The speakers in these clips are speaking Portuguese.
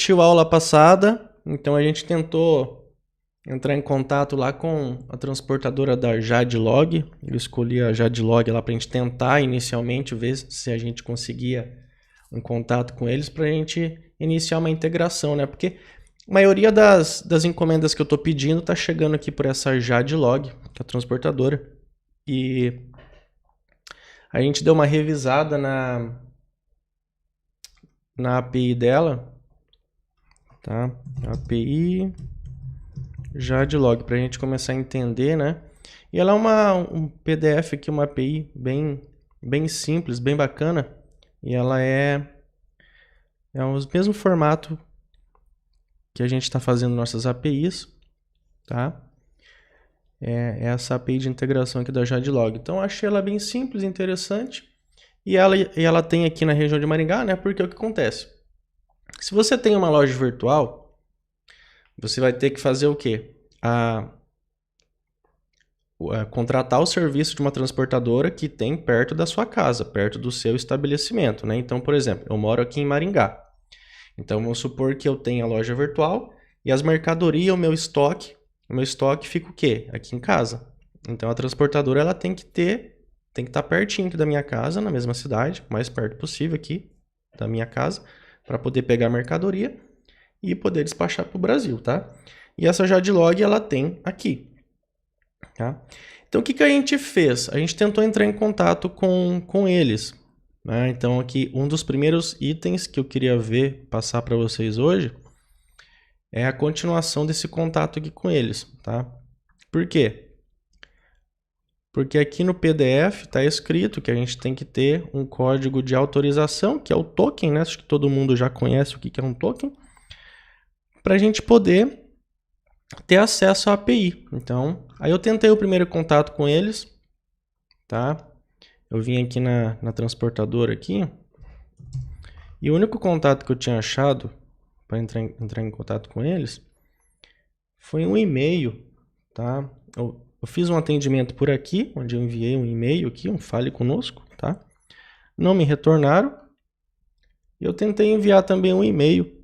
repetiu a aula passada, então a gente tentou entrar em contato lá com a transportadora da Jadlog. Eu escolhi a Jadlog lá para a gente tentar inicialmente ver se a gente conseguia um contato com eles para a gente iniciar uma integração, né? Porque a maioria das encomendas que eu estou pedindo está chegando aqui por essa Jadlog, que é a transportadora. E a gente deu uma revisada na API dela, tá? API Jadlog, para a gente começar a entender, né? E ela é um PDF aqui, uma API bem simples, bem bacana. E ela é o mesmo formato que a gente está fazendo nossas APIs, tá? É essa API de integração aqui da Jadlog. Então, eu achei ela bem simples, interessante. E ela tem aqui na região de Maringá, né? Porque o que acontece? Se você tem uma loja virtual, você vai ter que fazer o quê? Contratar o serviço de uma transportadora que tem perto da sua casa, perto do seu estabelecimento, né? Então, por exemplo, eu moro aqui em Maringá. Então, vamos supor que eu tenha a loja virtual e as mercadorias, o meu estoque fica o quê? Aqui em casa. Então, a transportadora ela tem que estar pertinho aqui da minha casa, na mesma cidade, o mais perto possível aqui da minha casa, para poder pegar a mercadoria e poder despachar para o Brasil, tá? E essa Jadlog ela tem aqui, tá? Então, o que a gente fez? A gente tentou entrar em contato com eles, né? Então, aqui, um dos primeiros itens que eu queria passar para vocês hoje, é a continuação desse contato aqui com eles, tá? Por quê? Porque aqui no PDF está escrito que a gente tem que ter um código de autorização, que é o token, né? Acho que todo mundo já conhece o que é um token, para a gente poder ter acesso à API. Então, aí eu tentei o primeiro contato com eles, tá? Eu vim aqui na transportadora aqui, e o único contato que eu tinha achado para entrar em contato com eles foi um e-mail, tá? Eu fiz um atendimento por aqui, onde eu enviei um e-mail aqui, um fale conosco, tá? Não me retornaram. Eu tentei enviar também um e-mail.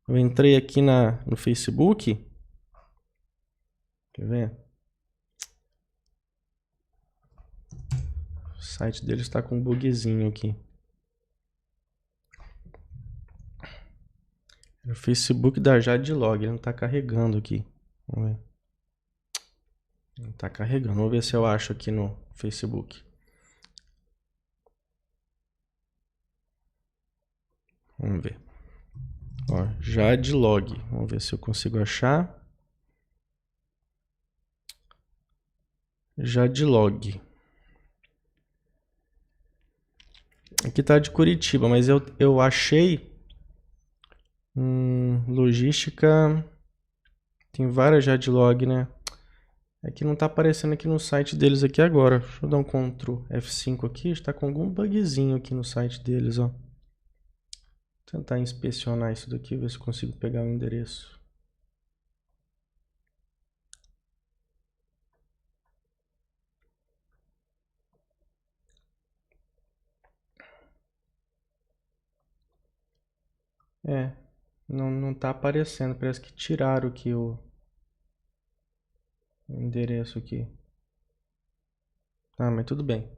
Eu entrei aqui no Facebook. Quer ver? O site deles está com um bugzinho aqui. O Facebook da Jadlog, ele não está carregando aqui. Vamos ver. Não está carregando. Vamos ver se eu acho aqui no Facebook. Vamos ver. Ó, Jadlog. Vamos ver se eu consigo achar. Jadlog. Aqui tá de Curitiba, mas eu achei logística. Tem várias Jadlog, né? É que não tá aparecendo aqui no site deles aqui agora. Deixa eu dar um Ctrl F5 aqui. Está com algum bugzinho aqui no site deles, ó. Vou tentar inspecionar isso daqui, ver se consigo pegar o endereço. Não tá aparecendo. Parece que tiraram aqui o endereço aqui. Ah, mas tudo bem.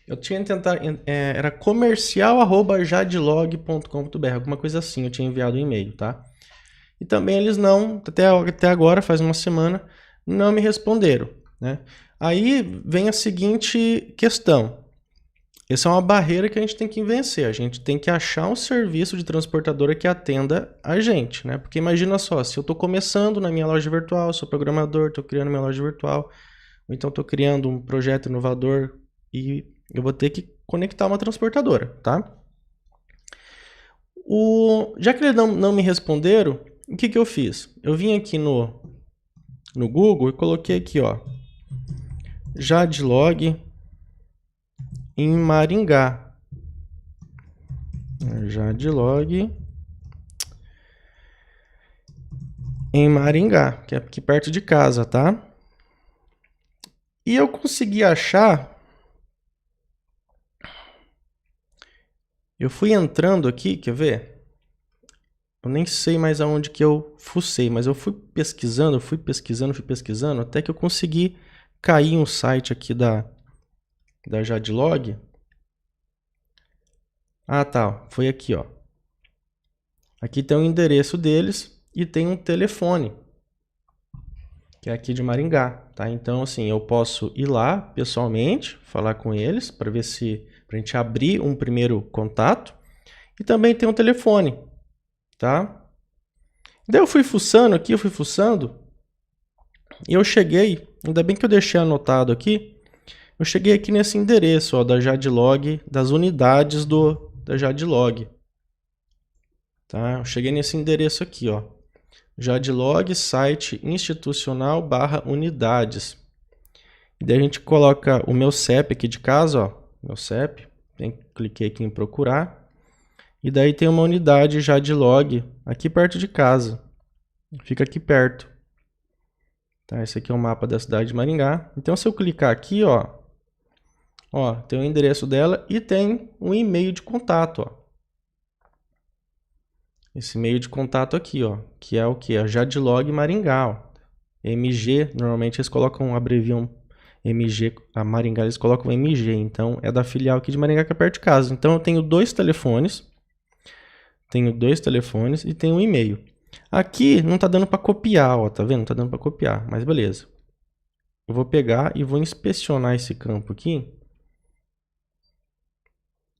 Eu tinha tentado, era comercial@jadlog.com.br, alguma coisa assim, eu tinha enviado um e-mail, tá? E também eles não, até agora, faz uma semana, não me responderam, né? Aí vem a seguinte questão. Essa é uma barreira que a gente tem que vencer. A gente tem que achar um serviço de transportadora que atenda a gente, né? Porque imagina só, se eu estou começando na minha loja virtual, sou programador, estou criando minha loja virtual, ou então estou criando um projeto inovador e eu vou ter que conectar uma transportadora, tá? Já que eles não me responderam, o que eu fiz? Eu vim aqui no Google e coloquei aqui, ó, Jadlog em Maringá. Jadlog em Maringá, que é aqui perto de casa, tá? E eu consegui achar. Eu fui entrando aqui, quer ver? Eu nem sei mais aonde que eu fucei, mas eu fui pesquisando, fui pesquisando, até que eu consegui cair em um site aqui da Jadlog. Ah, tá. Foi aqui, ó. Aqui tem o endereço deles e tem um telefone, que é aqui de Maringá, tá? Então, assim, eu posso ir lá pessoalmente, falar com eles, para ver se pra gente abrir um primeiro contato. E também tem um telefone, tá? Daí eu fui fuçando aqui, e eu cheguei, ainda bem que eu deixei anotado aqui, eu cheguei aqui nesse endereço, ó, da Jadlog, das unidades da Jadlog. Tá? Eu cheguei nesse endereço aqui, ó. Jadlog, site institucional / unidades. E daí a gente coloca o meu CEP aqui de casa, ó. Meu CEP. Cliquei aqui em procurar. E daí tem uma unidade Jadlog aqui perto de casa. Fica aqui perto. Tá? Esse aqui é o mapa da cidade de Maringá. Então se eu clicar aqui, ó, tem o endereço dela e tem um e-mail de contato, ó. Esse e-mail de contato aqui, ó, que é o que? A Jadlog Maringá, ó. MG, normalmente eles colocam, abreviam MG, a Maringá eles colocam MG, então é da filial aqui de Maringá que é perto de casa. Então eu tenho dois telefones e tenho um e-mail. Aqui não tá dando para copiar, ó, tá vendo? Não tá dando para copiar, mas beleza. Eu vou pegar e vou inspecionar esse campo aqui.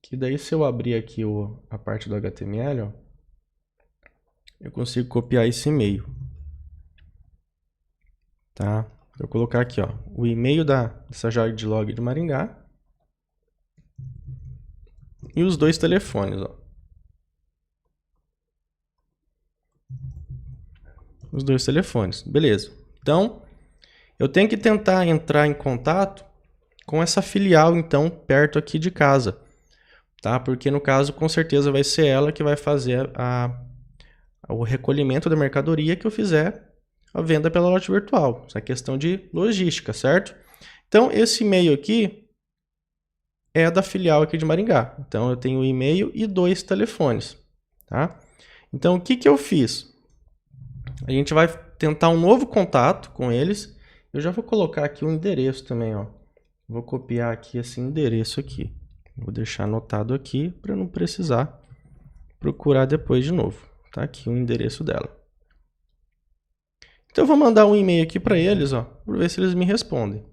Que daí se eu abrir aqui a parte do HTML, ó, eu consigo copiar esse e-mail. Tá? Vou colocar aqui, ó, o e-mail dessa Jadlog de Maringá e os dois telefones, ó. Os dois telefones, beleza. Então, eu tenho que tentar entrar em contato com essa filial, então, perto aqui de casa, tá? Porque no caso, com certeza vai ser ela que vai fazer o recolhimento da mercadoria que eu fizer a venda pela loja virtual. Isso é questão de logística, certo? Então, esse e-mail aqui é da filial aqui de Maringá. Então, eu tenho um e-mail e dois telefones, tá? Então, o que que eu fiz? A gente vai tentar um novo contato com eles. Eu já vou colocar aqui o endereço também, ó. Vou copiar aqui esse endereço aqui. Vou deixar anotado aqui para não precisar procurar depois de novo. Tá aqui o endereço dela. Então eu vou mandar um e-mail aqui para eles, ó, para ver se eles me respondem.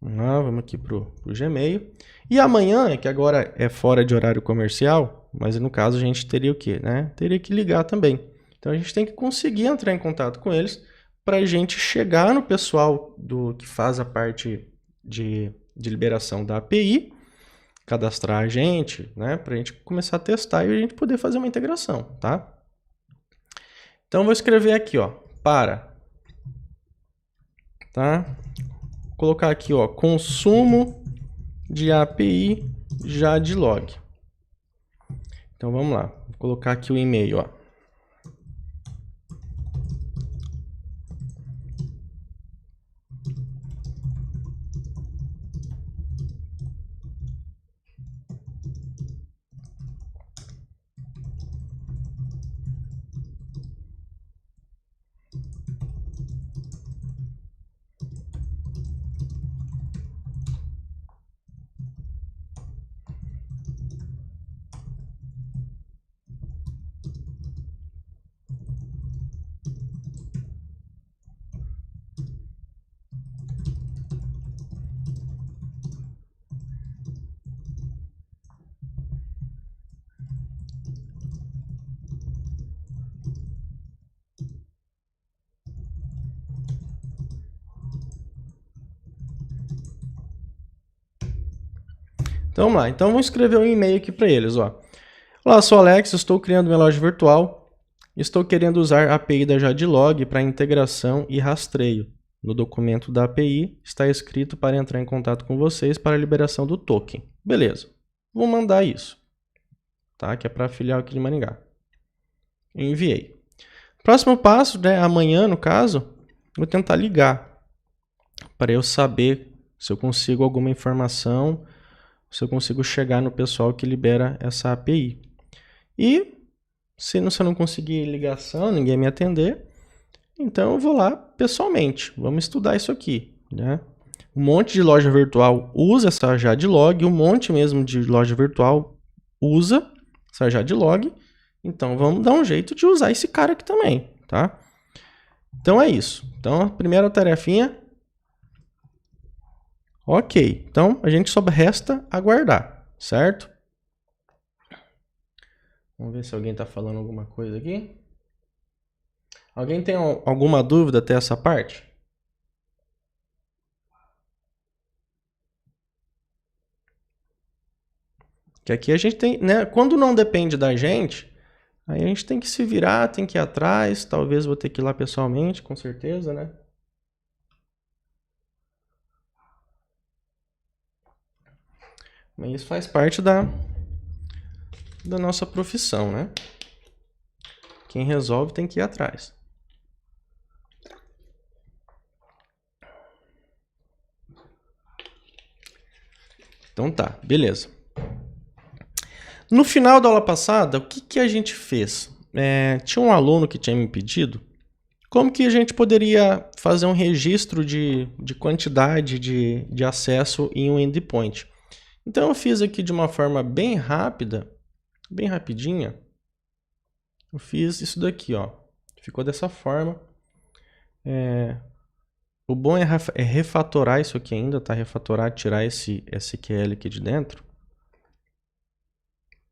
Vamos aqui pro Gmail. E amanhã, que agora é fora de horário comercial, mas no caso a gente teria o quê, né? Teria que ligar também. Então a gente tem que conseguir entrar em contato com eles para a gente chegar no pessoal que faz a parte de liberação da API, cadastrar a gente, né? Para a gente começar a testar e a gente poder fazer uma integração, tá? Então eu vou escrever aqui, ó, tá? Vou colocar aqui, ó, consumo de API Jadlog. Então vamos lá, vou colocar aqui o e-mail, ó. Então vamos lá, então vamos escrever um e-mail aqui para eles, ó. Olá, sou Alex, estou criando minha loja virtual. Estou querendo usar a API da Jadlog para integração e rastreio. No documento da API está escrito para entrar em contato com vocês para a liberação do token. Beleza, vou mandar isso, tá? Que é para a filial aqui de Maringá. Enviei. Próximo passo, né, amanhã no caso, vou tentar ligar para eu saber se eu consigo alguma informação, se eu consigo chegar no pessoal que libera essa API. E Se você não conseguir ligação, ninguém me atender, então eu vou lá pessoalmente. Vamos estudar isso aqui, né? Um monte de loja virtual usa essa JAD-Log, um monte mesmo de loja virtual usa essa JAD-Log. Então vamos dar um jeito de usar esse cara aqui também, tá? Então é isso. Então a primeira tarefinha. Ok. Então a gente só resta aguardar, certo? Vamos ver se alguém está falando alguma coisa aqui. Alguém tem alguma dúvida até essa parte? Que aqui a gente tem, né? Quando não depende da gente, aí a gente tem que se virar, tem que ir atrás. Talvez vou ter que ir lá pessoalmente, com certeza, né? Mas isso faz parte da nossa profissão, né? Quem resolve tem que ir atrás. Então tá, beleza. No final da aula passada, o que a gente fez? Tinha um aluno que tinha me pedido como que a gente poderia fazer um registro de quantidade de acesso em um endpoint. Então eu fiz aqui de uma forma bem rápida, bem rapidinha. Eu fiz isso daqui, ó. Ficou dessa forma. O bom é refatorar isso aqui ainda, tá? Refatorar, tirar esse SQL aqui de dentro.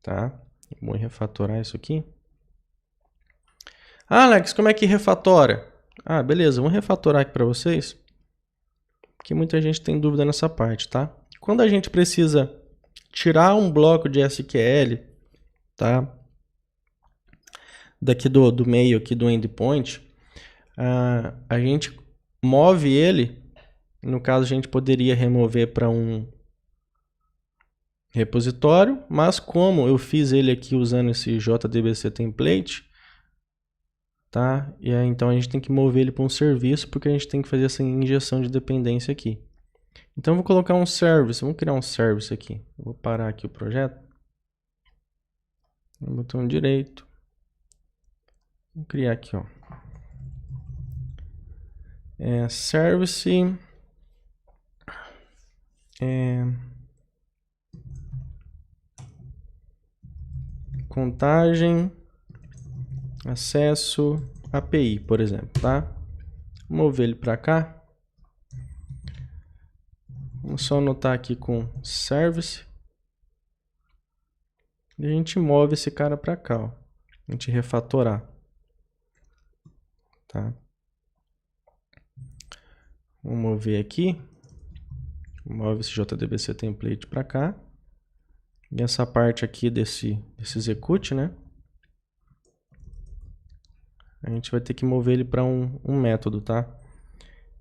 Tá? Vou refatorar isso aqui. Ah, Alex, como é que refatora? Ah, beleza, vamos refatorar aqui para vocês. Porque muita gente tem dúvida nessa parte, tá? Quando a gente precisa tirar um bloco de SQL, tá? Daqui do meio aqui do endpoint, a gente move ele. No caso, a gente poderia remover para um repositório, mas como eu fiz ele aqui usando esse JDBC template, tá? E aí, então a gente tem que mover ele para um serviço, porque a gente tem que fazer essa injeção de dependência aqui. Então eu vou colocar um service, vamos criar um service aqui. Eu vou parar aqui o projeto. No botão direito. Vou criar aqui, ó. Service. Contagem, acesso, API, por exemplo, tá? Vou mover ele para cá. Vamos só anotar aqui com service. E a gente move esse cara para cá, ó. A gente refatorar. Tá? Vou mover aqui. Move esse JDBC template para cá. E essa parte aqui desse execute, né? A gente vai ter que mover ele para um método, tá?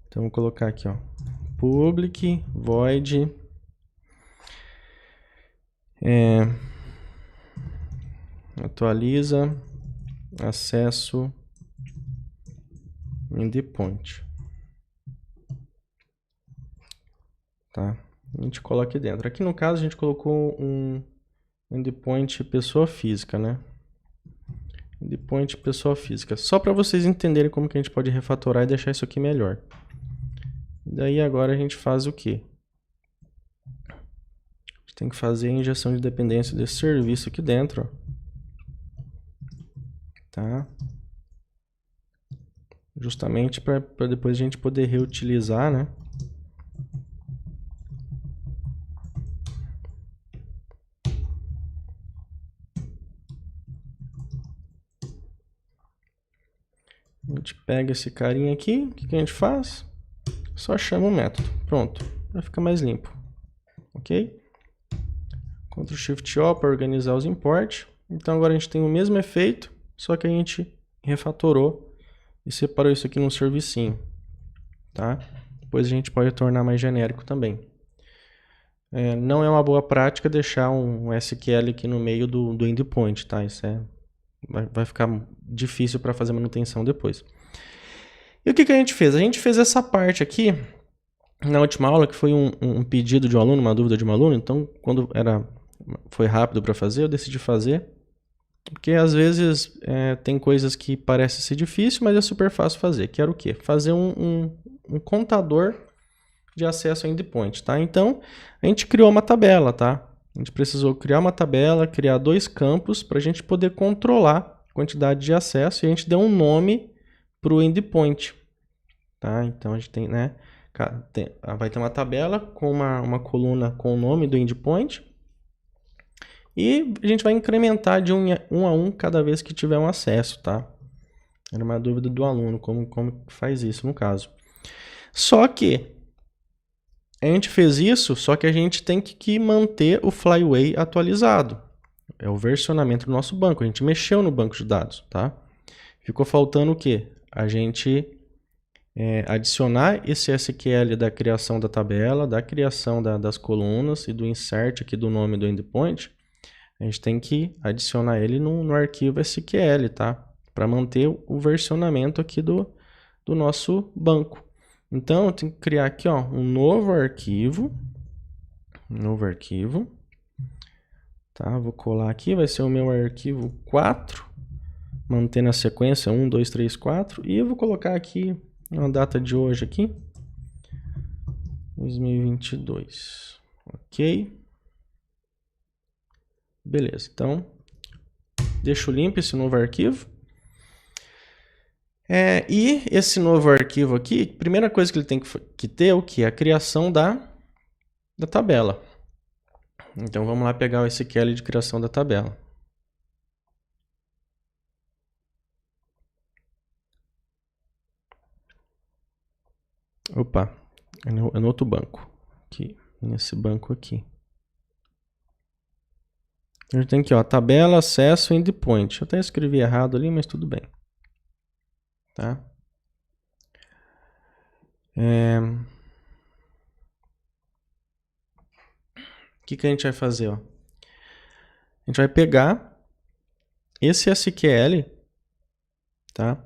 Então, vou colocar aqui, ó. Public void atualiza acesso endpoint. Tá? A gente coloca aqui dentro. Aqui no caso a gente colocou um endpoint pessoa física, né? Endpoint pessoa física. Só para vocês entenderem como que a gente pode refatorar e deixar isso aqui melhor. Daí agora a gente faz o quê? A gente tem que fazer a injeção de dependência desse serviço aqui dentro, ó. Tá? Justamente para depois a gente poder reutilizar, né? A gente pega esse carinha aqui, o que a gente faz? Só chama o método. Pronto, vai ficar mais limpo. Ok? Ctrl Shift O para organizar os imports. Então agora a gente tem o mesmo efeito, só que a gente refatorou e separou isso aqui num servicinho. Tá? Depois a gente pode tornar mais genérico também. Não é uma boa prática deixar um SQL aqui no meio do endpoint, tá? Isso vai ficar difícil para fazer manutenção depois. E o que a gente fez? A gente fez essa parte aqui na última aula, que foi um pedido de um aluno, uma dúvida de um aluno. Então, quando foi rápido para fazer, eu decidi fazer. Porque às vezes tem coisas que parecem ser difícil, mas é super fácil fazer. Que era o quê? Fazer um contador de acesso a endpoint, tá? Então, a gente criou uma tabela, tá? A gente precisou criar uma tabela, criar 2 campos para a gente poder controlar a quantidade de acesso e a gente deu um nome para o endpoint, tá? Então, a gente tem, né? Vai ter uma tabela com uma coluna com o nome do endpoint e a gente vai incrementar de um a um cada vez que tiver um acesso, tá? Era uma dúvida do aluno, como faz isso no caso. Só que a gente fez isso, só que a gente tem que manter o Flyway atualizado. É o versionamento do nosso banco. A gente mexeu no banco de dados, tá? Ficou faltando o quê? A gente adicionar esse SQL da criação da tabela, da criação das colunas e do insert aqui do nome do endpoint. A gente tem que adicionar ele no arquivo SQL, tá? Para manter o versionamento aqui do nosso banco. Então, eu tenho que criar aqui, ó, um novo arquivo. Tá? Vou colar aqui, vai ser o meu arquivo 4. Mantendo a sequência 1, 2, 3, 4. E eu vou colocar aqui uma data de hoje aqui. 2022. Ok. Beleza, então deixo limpo esse novo arquivo. E esse novo arquivo aqui, primeira coisa que ele tem que ter é o que? A criação da tabela. Então vamos lá pegar o SQL de criação da tabela. Opa, é no outro banco. Aqui, nesse banco aqui. A gente tem aqui, ó, tabela, acesso, endpoint. Eu até escrevi errado ali, mas tudo bem. Tá? O que a gente vai fazer? Ó? A gente vai pegar esse SQL, tá?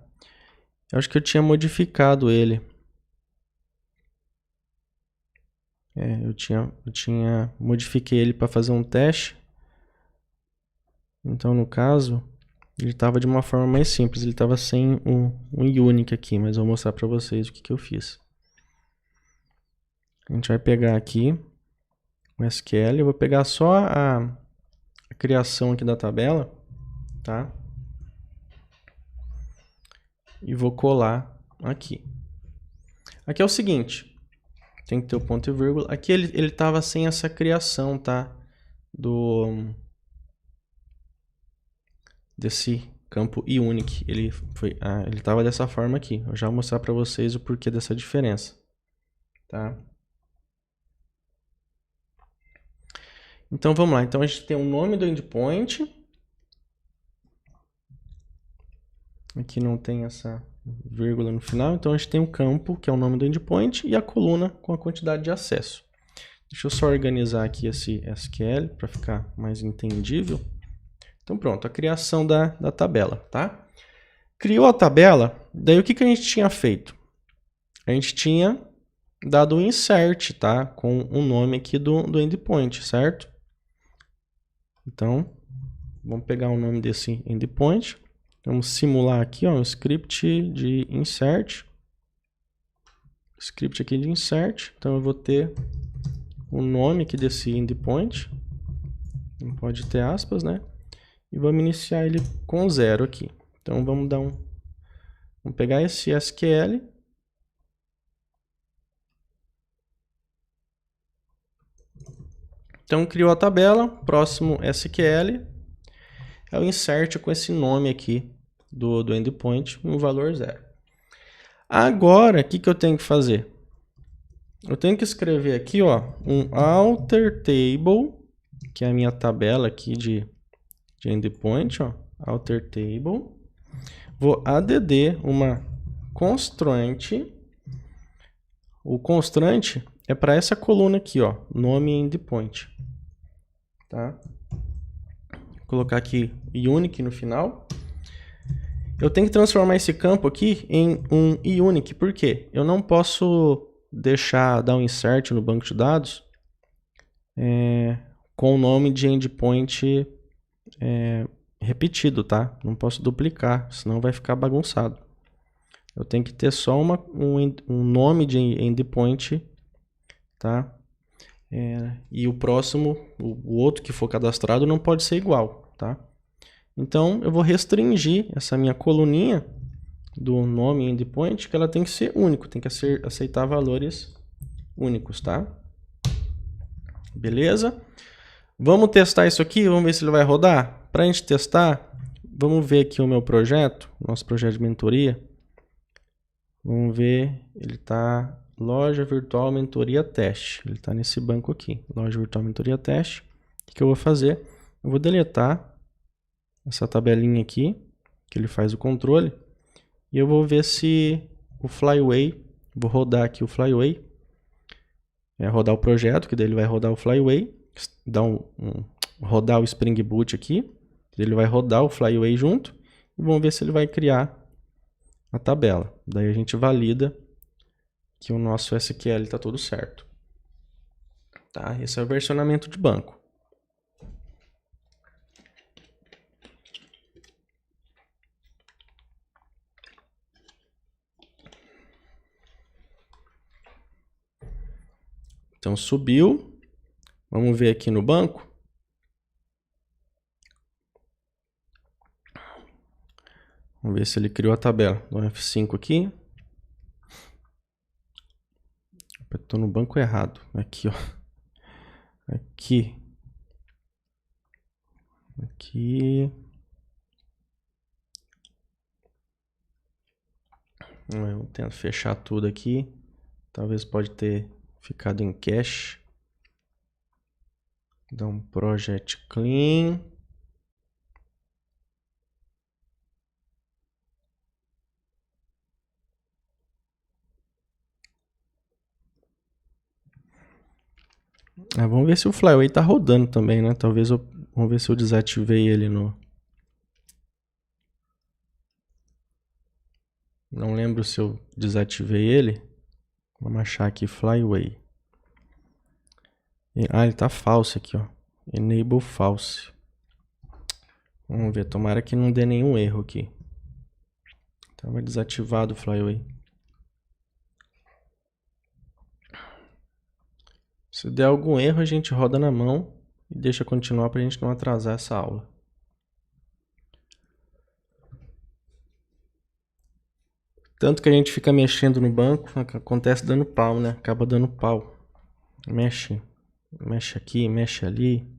Eu acho que eu tinha modificado ele. Eu modifiquei ele para fazer um teste. Então, no caso, ele estava de uma forma mais simples. Ele estava sem um unique aqui, mas eu vou mostrar para vocês o que eu fiz. A gente vai pegar aqui o SQL. Eu vou pegar só a criação aqui da tabela, tá? E vou colar aqui. Aqui é o seguinte. Tem que ter o ponto e vírgula. Aqui ele estava sem essa criação, tá? Desse campo unique. Ele estava dessa forma aqui. Eu já vou mostrar para vocês o porquê dessa diferença, tá? Então vamos lá. Então a gente tem o nome do endpoint. Aqui não tem essa vírgula no final. Então a gente tem o campo, que é o nome do endpoint, e a coluna com a quantidade de acesso. Deixa eu só organizar aqui esse SQL para ficar mais entendível. Então pronto, a criação da tabela, tá? Criou a tabela, daí o que a gente tinha feito? A gente tinha dado um insert, tá? Com o nome aqui do endpoint, certo? Então, vamos pegar o nome desse endpoint. Vamos simular aqui, ó, um script de insert. Script aqui de insert. Então, eu vou ter o nome aqui desse endpoint. Não pode ter aspas, né? E vamos iniciar ele com 0 aqui. Então, vamos pegar esse SQL. Então, criou a tabela. Próximo SQL é o insert com esse nome aqui do endpoint, um valor 0. Agora, o que eu tenho que fazer? Eu tenho que escrever aqui, ó, um alter table, que é a minha tabela aqui de endpoint, ó, alter table. Vou add uma constraint. O constraint é para essa coluna aqui, ó, nome endpoint. Tá? Vou colocar aqui unique no final. Eu tenho que transformar esse campo aqui em um unique, por quê? Eu não posso dar um insert no banco de dados com o nome de endpoint repetido, tá? Não posso duplicar, senão vai ficar bagunçado. Eu tenho que ter só um nome de endpoint, tá? E o próximo, o outro que for cadastrado não pode ser igual, tá? Então, eu vou restringir essa minha coluninha do nome endpoint, que ela tem que ser único, tem que aceitar valores únicos, tá? Beleza? Vamos testar isso aqui, vamos ver se ele vai rodar? Para a gente testar, vamos ver aqui o meu projeto, nosso projeto de mentoria. Vamos ver, ele está loja virtual mentoria teste. Ele está nesse banco aqui, loja virtual mentoria teste. O que eu vou fazer? Eu vou deletar essa tabelinha aqui, que ele faz o controle. E eu vou ver se o Flyway, vou rodar aqui o Flyway. Rodar o projeto, que daí ele vai rodar o Flyway. Rodar o Spring Boot aqui. Ele vai rodar o Flyway junto. E vamos ver se ele vai criar a tabela. Daí a gente valida que o nosso SQL está tudo certo. Tá? Esse é o versionamento de banco. Então subiu. Vamos ver aqui no banco. Vamos ver se ele criou a tabela. Dá um F5 aqui. Estou no banco errado. Aqui, ó. Aqui. Aqui. Eu tento fechar tudo aqui. Talvez pode ter ficado em cache. Dá um project clean. Vamos ver se o Flyway está rodando também, né? Vamos ver se eu desativei ele no... Não lembro se eu desativei ele. Vamos achar aqui Flyway. Ele está falso aqui, ó. Enable false. Vamos ver, tomara que não dê nenhum erro aqui. Estava desativado o Flyway. Se der algum erro, a gente roda na mão e deixa continuar para a gente não atrasar essa aula. Tanto que a gente fica mexendo no banco, acontece dando pau, né? Acaba dando pau. Mexe aqui, mexe ali.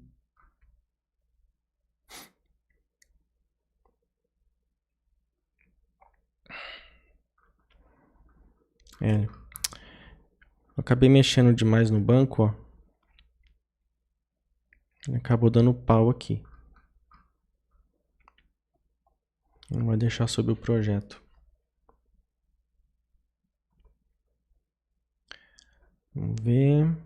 Eu acabei mexendo demais no banco, ó. Acabou dando pau aqui. Não vai deixar subir o projeto. Vamos ver.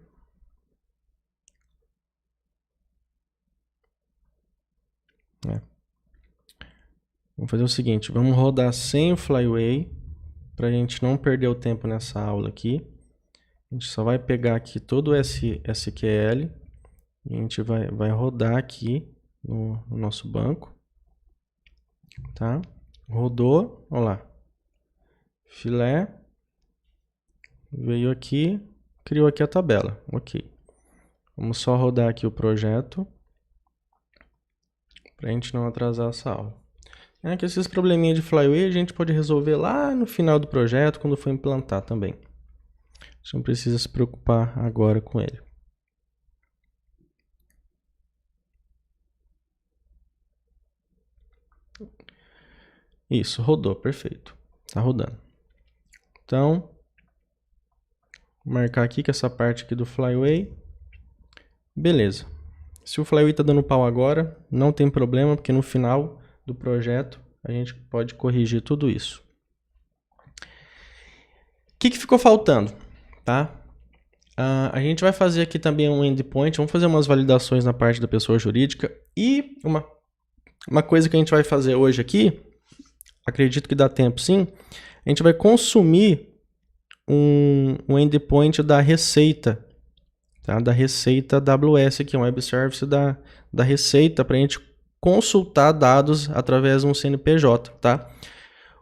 Vamos fazer o seguinte, vamos rodar sem o Flyway, para a gente não perder o tempo nessa aula aqui. A gente só vai pegar aqui todo esse SQL e a gente vai rodar aqui no nosso banco. Tá? Rodou, olha lá. Filé. Veio aqui, criou aqui a tabela. Ok. Vamos só rodar aqui o projeto para a gente não atrasar essa aula. Que esses probleminha de Flyway a gente pode resolver lá no final do projeto, quando for implantar também. A gente não precisa se preocupar agora com ele. Isso, rodou, perfeito. Tá rodando. Então, vou marcar aqui que essa parte aqui do Flyway. Beleza. Se o Flyway tá dando pau agora, não tem problema, porque no final do projeto a gente pode corrigir tudo isso. O que ficou faltando? Tá? A gente vai fazer aqui também um endpoint, vamos fazer umas validações na parte da pessoa jurídica e uma coisa que a gente vai fazer hoje aqui, acredito que dá tempo sim, a gente vai consumir um endpoint da Receita, tá? Da Receita AWS aqui, um web service da Receita, para a gente consultar dados através de um CNPJ, tá?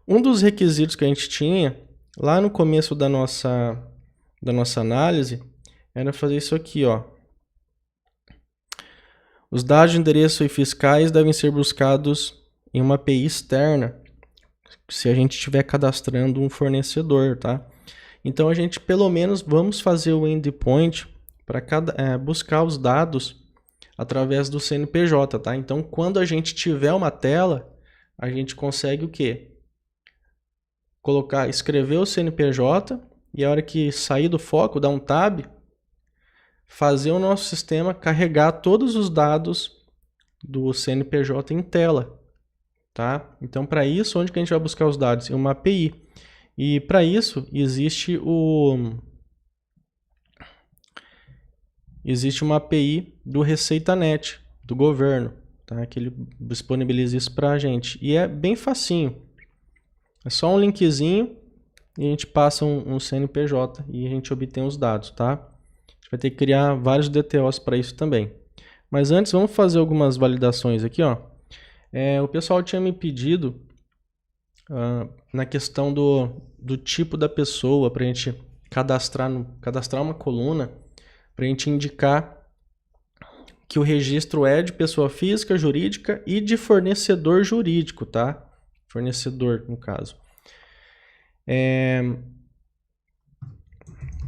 Um dos requisitos que a gente tinha lá no começo da nossa análise era fazer isso aqui, ó. Os dados de endereço e fiscais devem ser buscados em uma API externa, se a gente estiver cadastrando um fornecedor, tá? Então a gente pelo menos vamos fazer o endpoint para buscar os dados através do CNPJ, tá? Então quando a gente tiver uma tela, a gente consegue o quê? Escrever o CNPJ e a hora que sair do foco, dar um tab, fazer o nosso sistema carregar todos os dados do CNPJ em tela, tá? Então para isso, onde que a gente vai buscar os dados? Em uma API. E para isso existe uma API do ReceitaNet, do governo, tá? Que ele disponibiliza isso para a gente. E é bem facinho. É só um linkzinho e a gente passa um CNPJ e a gente obtém os dados, tá? A gente vai ter que criar vários DTOs para isso também. Mas antes, vamos fazer algumas validações aqui, ó. O pessoal tinha me pedido na questão do tipo da pessoa, para a gente cadastrar uma coluna, para a gente indicar que o registro é de pessoa física, jurídica e de fornecedor jurídico, tá? Fornecedor, no caso.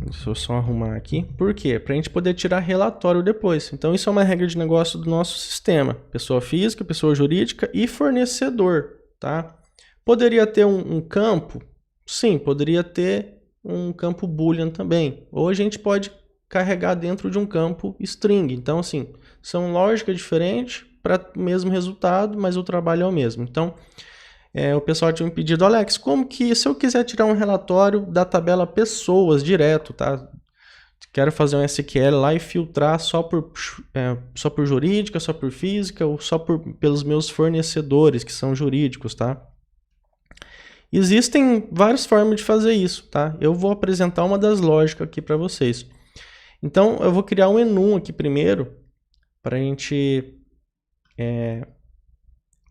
Deixa eu só arrumar aqui. Por quê? Para a gente poder tirar relatório depois. Então, isso é uma regra de negócio do nosso sistema. Pessoa física, pessoa jurídica e fornecedor, tá? Poderia ter um campo? Sim, poderia ter um campo boolean também. Ou a gente pode carregar dentro de um campo string. Então, assim, são lógicas diferentes para o mesmo resultado, mas o trabalho é o mesmo. Então, o pessoal tinha me pedido, Alex, como que se eu quiser tirar um relatório da tabela pessoas direto, tá? Quero fazer um SQL lá e filtrar só por jurídica, só por física ou só pelos meus fornecedores que são jurídicos, tá? Existem várias formas de fazer isso, tá? Eu vou apresentar uma das lógicas aqui para vocês. Então, eu vou criar um enum aqui primeiro para a gente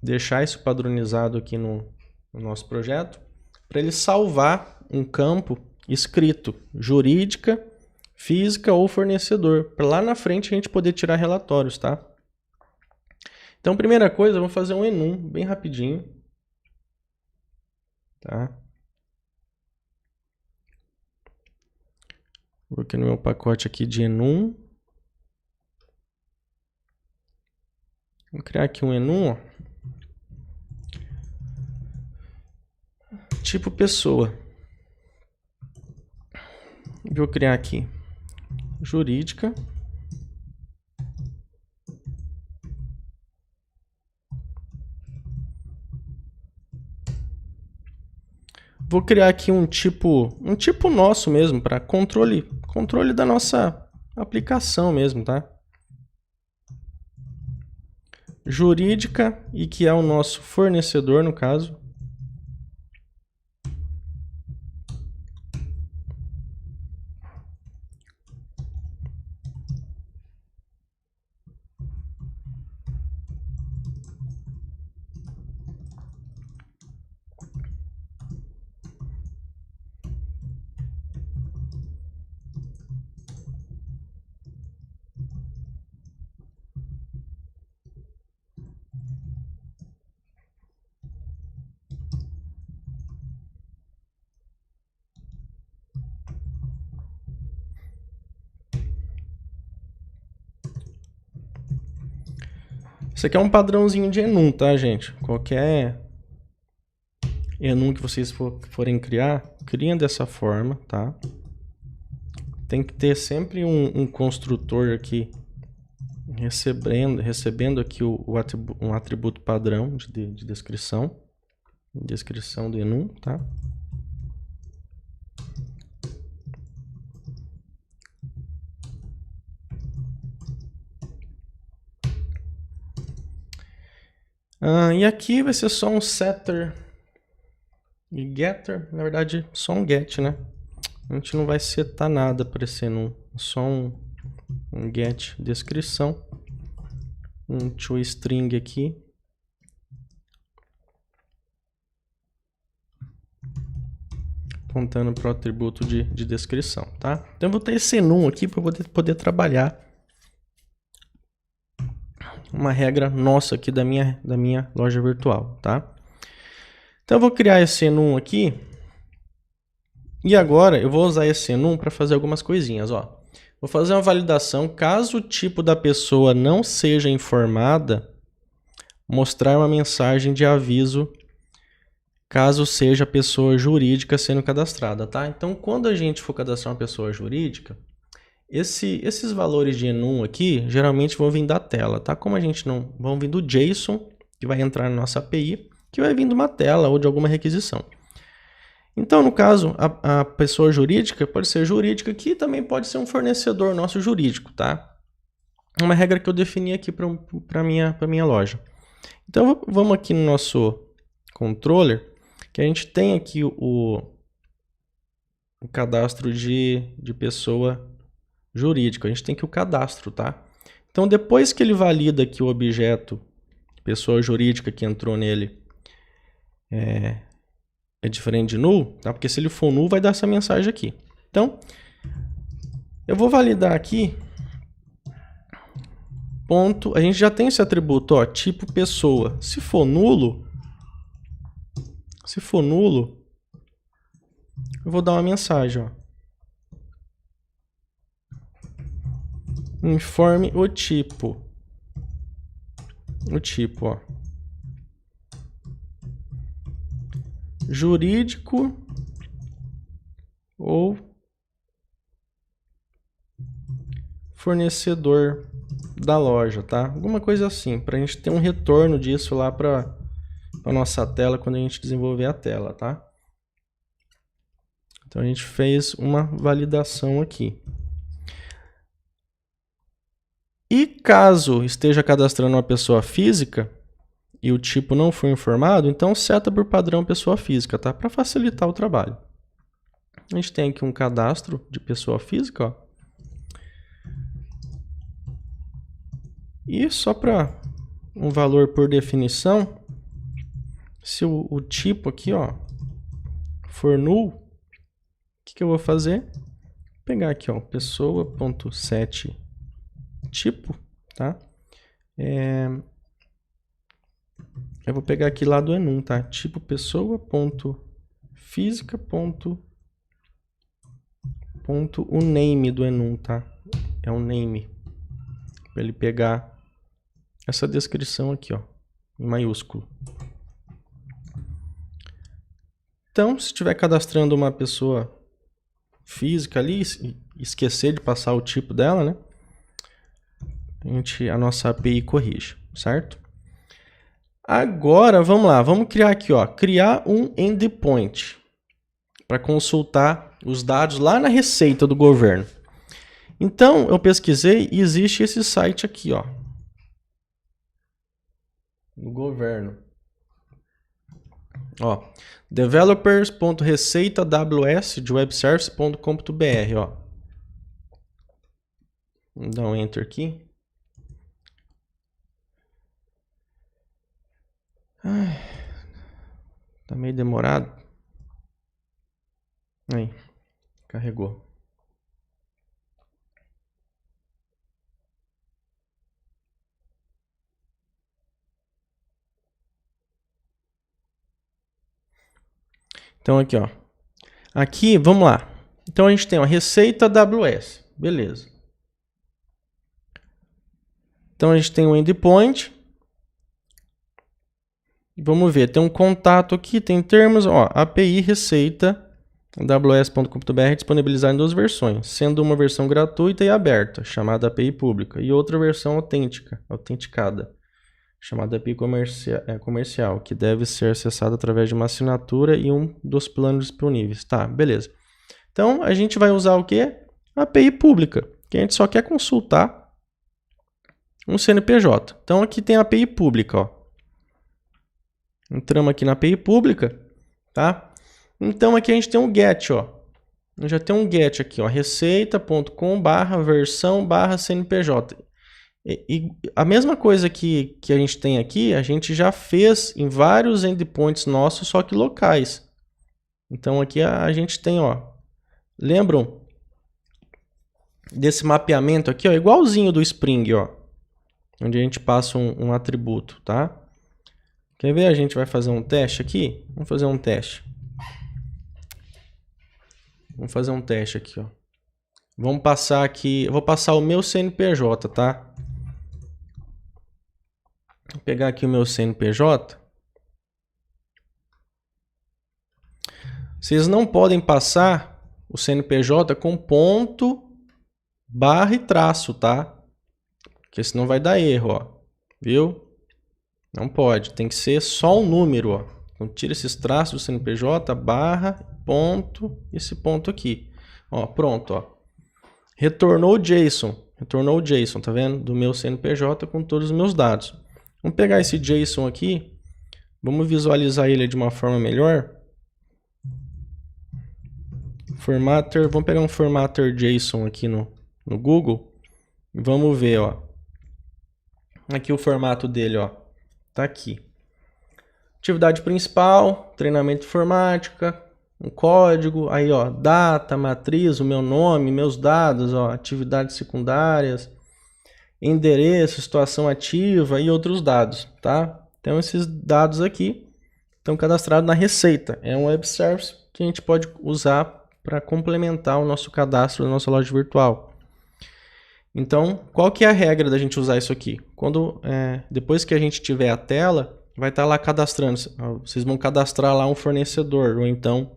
deixar isso padronizado aqui no nosso projeto, para ele salvar um campo escrito jurídica, física ou fornecedor, para lá na frente a gente poder tirar relatórios, tá? Então, primeira coisa, eu vou fazer um enum bem rapidinho, tá? Vou aqui no meu pacote aqui de enum. Vou criar aqui um enum, ó. Tipo pessoa. Vou criar aqui jurídica. Vou criar aqui um tipo nosso mesmo para controle da nossa aplicação mesmo, tá? Jurídica e que é o nosso fornecedor no caso. Isso aqui é um padrãozinho de enum, tá, gente? Qualquer enum que vocês forem criar, criem dessa forma, tá? Tem que ter sempre um construtor aqui recebendo aqui um atributo padrão de descrição do enum, tá? E aqui vai ser só um setter e getter, na verdade só um get, né? A gente não vai setar nada para esse enum, só um get descrição, um toString aqui apontando para o atributo de descrição, tá? Então eu vou ter esse enum aqui para poder trabalhar uma regra nossa aqui da minha loja virtual, tá? Então eu vou criar esse enum aqui e agora eu vou usar esse enum para fazer algumas coisinhas, ó. Vou fazer uma validação, caso o tipo da pessoa não seja informada, mostrar uma mensagem de aviso caso seja pessoa jurídica sendo cadastrada, tá? Então, quando a gente for cadastrar uma pessoa jurídica, esses valores de enum aqui, geralmente vão vir da tela, tá? Como a gente não... vão vir do JSON, que vai entrar na nossa API, que vai vir de uma tela ou de alguma requisição. Então, no caso, a pessoa jurídica pode ser jurídica, que também pode ser um fornecedor nosso jurídico, tá? Uma regra que eu defini aqui para minha loja. Então, vamos aqui no nosso controller, que a gente tem aqui o cadastro de pessoa jurídica. A gente tem aqui o cadastro, tá? Então, depois que ele valida que o objeto pessoa jurídica que entrou nele é diferente de null, tá? Porque se ele for null, vai dar essa mensagem aqui. Então, eu vou validar aqui ponto. A gente já tem esse atributo, ó, tipo pessoa. Se for nulo, eu vou dar uma mensagem, ó. Informe o tipo. O tipo, ó. Jurídico ou fornecedor da loja, tá? Alguma coisa assim, para a gente ter um retorno disso lá para a nossa tela quando a gente desenvolver a tela, tá? Então a gente fez uma validação aqui. E caso esteja cadastrando uma pessoa física e o tipo não for informado, então seta por padrão pessoa física, tá? Para facilitar o trabalho. A gente tem aqui um cadastro de pessoa física, ó. E só para um valor por definição, se o tipo aqui, ó, for null, o que eu vou fazer? Vou pegar aqui, ó, pessoa.set tipo, tá? Eu vou pegar aqui lá do enum, tá? Tipo pessoa.física.o name do enum, tá? É um name. Para ele pegar essa descrição aqui, ó, em maiúsculo. Então, se estiver cadastrando uma pessoa física ali, esquecer de passar o tipo dela, né? A nossa API corrige, certo? Agora, vamos lá, vamos criar aqui, ó, criar um endpoint para consultar os dados lá na receita do governo. Então, eu pesquisei e existe esse site aqui, ó, do governo. Ó, developers.receitaws de webservice.com.br, ó. Vou dar um enter aqui. Ai, tá meio demorado. Aí, carregou. Então aqui, ó. Aqui, vamos lá. Então a gente tem a receita AWS. Beleza. Então a gente tem um endpoint. Vamos ver, tem um contato aqui, tem termos, ó, API receita aws.com.br disponibilizar em duas versões, sendo uma versão gratuita e aberta, chamada API pública, e outra versão autenticada, chamada API comercial, que deve ser acessada através de uma assinatura e um dos planos disponíveis. Tá, beleza. Então, a gente vai usar o quê? A API pública, que a gente só quer consultar um CNPJ. Então, aqui tem a API pública, ó. Entramos aqui na API pública, tá? Então, aqui a gente tem um get, ó. Já tem um get aqui, ó, receita.com/versão/CNPJ. E a mesma coisa que a gente tem aqui, a gente já fez em vários endpoints nossos, só que locais. Então aqui a gente tem, ó, lembram desse mapeamento aqui, ó, igualzinho do Spring, ó, onde a gente passa um atributo, tá? Quer ver? A gente vai fazer um teste aqui. Vamos fazer um teste. Vamos fazer um teste aqui, ó. Vamos passar aqui, eu vou passar o meu CNPJ, tá? Vou pegar aqui o meu CNPJ. Vocês não podem passar o CNPJ com ponto, barra e traço, tá? Porque senão vai dar erro, ó. Viu? Não pode. Tem que ser só um número, ó. Então tira esses traços do CNPJ, barra, ponto, esse ponto aqui. Ó, pronto, ó. Retornou o JSON, tá vendo? Do meu CNPJ com todos os meus dados. Vamos pegar esse JSON aqui, vamos visualizar ele de uma forma melhor. Formatter, vamos pegar um formatter JSON aqui no Google e vamos ver, ó. Aqui o formato dele, ó, tá aqui. Atividade principal, treinamento de informática, um código, aí ó, data, matriz, o meu nome, meus dados, ó, atividades secundárias, endereço, situação ativa e outros dados, tá? Então esses dados aqui estão cadastrados na receita. É um web service que a gente pode usar para complementar o nosso cadastro da nossa loja virtual. Então, qual que é a regra da gente usar isso aqui? Quando, depois que a gente tiver a tela, vai estar lá cadastrando. Vocês vão cadastrar lá um fornecedor, ou então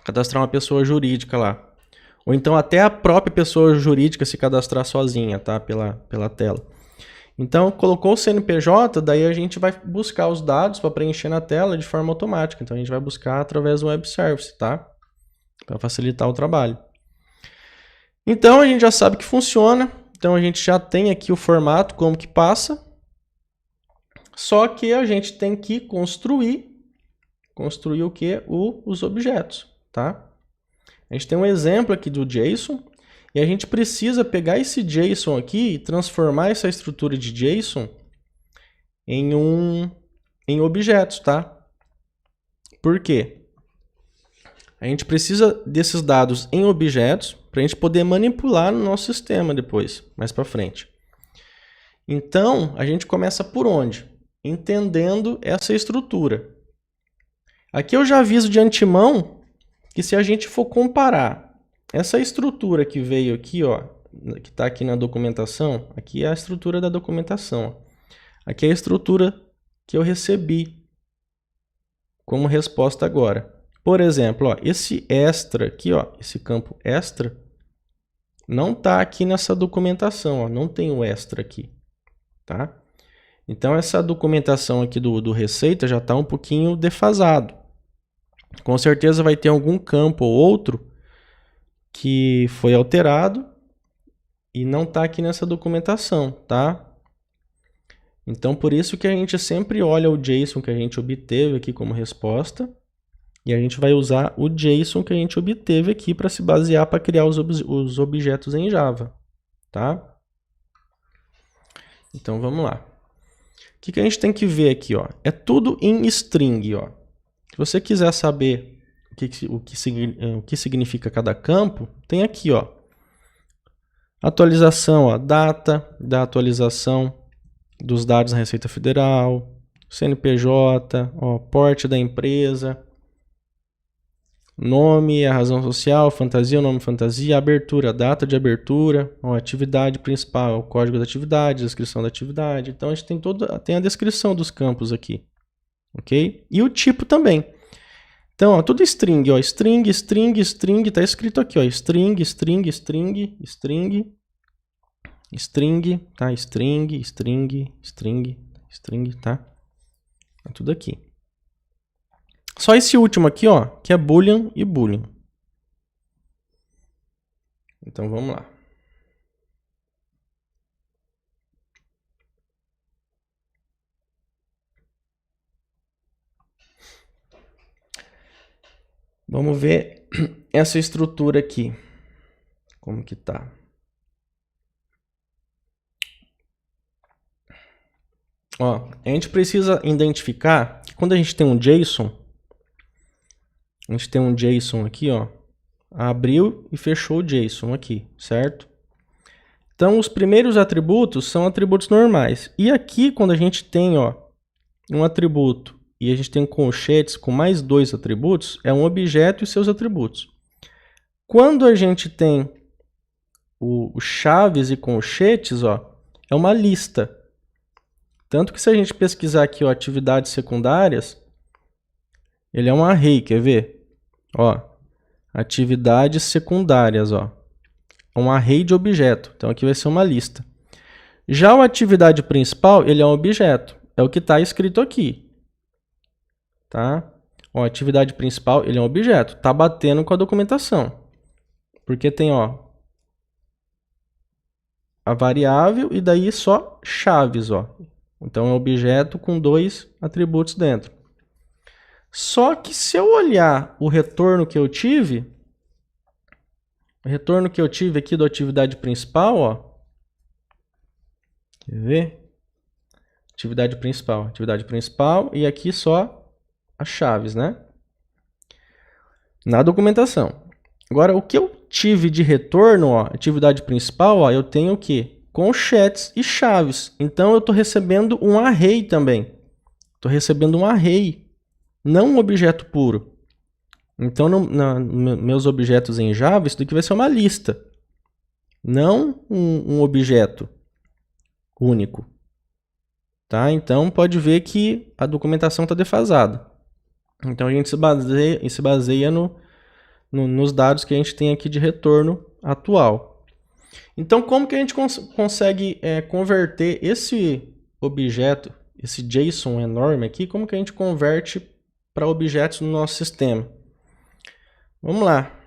cadastrar uma pessoa jurídica lá. Ou então até a própria pessoa jurídica se cadastrar sozinha, tá? Pela tela. Então, colocou o CNPJ, daí a gente vai buscar os dados para preencher na tela de forma automática. Então, a gente vai buscar através do web service, tá? Para facilitar o trabalho. Então, a gente já sabe que funciona. Então, a gente já tem aqui o formato, como que passa. Só que a gente tem que construir o quê? Os objetos, tá? A gente tem um exemplo aqui do JSON e a gente precisa pegar esse JSON aqui e transformar essa estrutura de JSON em objetos, tá? Por quê? A gente precisa desses dados em objetos para a gente poder manipular no nosso sistema depois, mais para frente. Então, a gente começa por onde? Entendendo essa estrutura. Aqui eu já aviso de antemão que se a gente for comparar essa estrutura que veio aqui, ó, que está aqui na documentação, aqui é a estrutura da documentação. Aqui é a estrutura que eu recebi como resposta agora. Por exemplo, ó, esse extra aqui, ó, esse campo extra, não está aqui nessa documentação, ó, não tem o extra aqui, tá? Então essa documentação aqui do Receita já está um pouquinho defasado. Com certeza vai ter algum campo ou outro que foi alterado e não está aqui nessa documentação, tá? Então por isso que a gente sempre olha o JSON que a gente obteve aqui como resposta e a gente vai usar o JSON que a gente obteve aqui para se basear para criar os objetos em Java, tá? Então vamos lá. O que a gente tem que ver aqui, ó? É tudo em string, ó. Se você quiser saber o que significa cada campo, tem aqui, ó. Atualização, ó, data da atualização dos dados na Receita Federal, CNPJ, ó, porte da empresa, nome, a razão social, fantasia, o nome fantasia, abertura, data de abertura, ó, atividade principal, o código da atividade, descrição da atividade. Então a gente tem a descrição dos campos aqui, ok? E o tipo também. Então, ó, tudo string, ó, string, tá escrito aqui, ó, string, tá? String, tá? É tudo aqui. Só esse último aqui, ó, que é boolean e boolean. Então, vamos lá. Vamos ver essa estrutura aqui. Como que tá? Ó, a gente precisa identificar que quando a gente tem um JSON, A gente tem um JSON aqui, ó. Abriu e fechou o JSON aqui, certo? Então, os primeiros atributos são atributos normais. E aqui, quando a gente tem, ó, um atributo e a gente tem colchetes com mais 2 atributos, é um objeto e seus atributos. Quando a gente tem o chaves e colchetes, ó, é uma lista. Tanto que se a gente pesquisar aqui, ó, atividades secundárias, ele é um array, quer ver? Ó, atividades secundárias, ó. É um array de objeto. Então aqui vai ser uma lista. Já a atividade principal, ele é um objeto. É o que está escrito aqui. Tá? Ó, a atividade principal, ele é um objeto. Está batendo com a documentação. Porque tem, ó, a variável e daí só chaves, ó. Então é um objeto com 2 atributos dentro. Só que se eu olhar o retorno que eu tive, aqui da atividade principal, ó. Quer ver? Atividade principal e aqui só as chaves, né? Na documentação. Agora, o que eu tive de retorno, ó, atividade principal, ó, eu tenho o quê? Colchetes e chaves. Então, eu estou recebendo um array também. Estou recebendo um array, não um objeto puro. Então, meus objetos em Java, isso daqui vai ser uma lista, não um objeto único. Tá? Então, pode ver que a documentação está defasada. Então, a gente se baseia nos dados que a gente tem aqui de retorno atual. Então, como que a gente consegue converter esse objeto, esse JSON enorme aqui, como que a gente converte para objetos no nosso sistema? Vamos lá.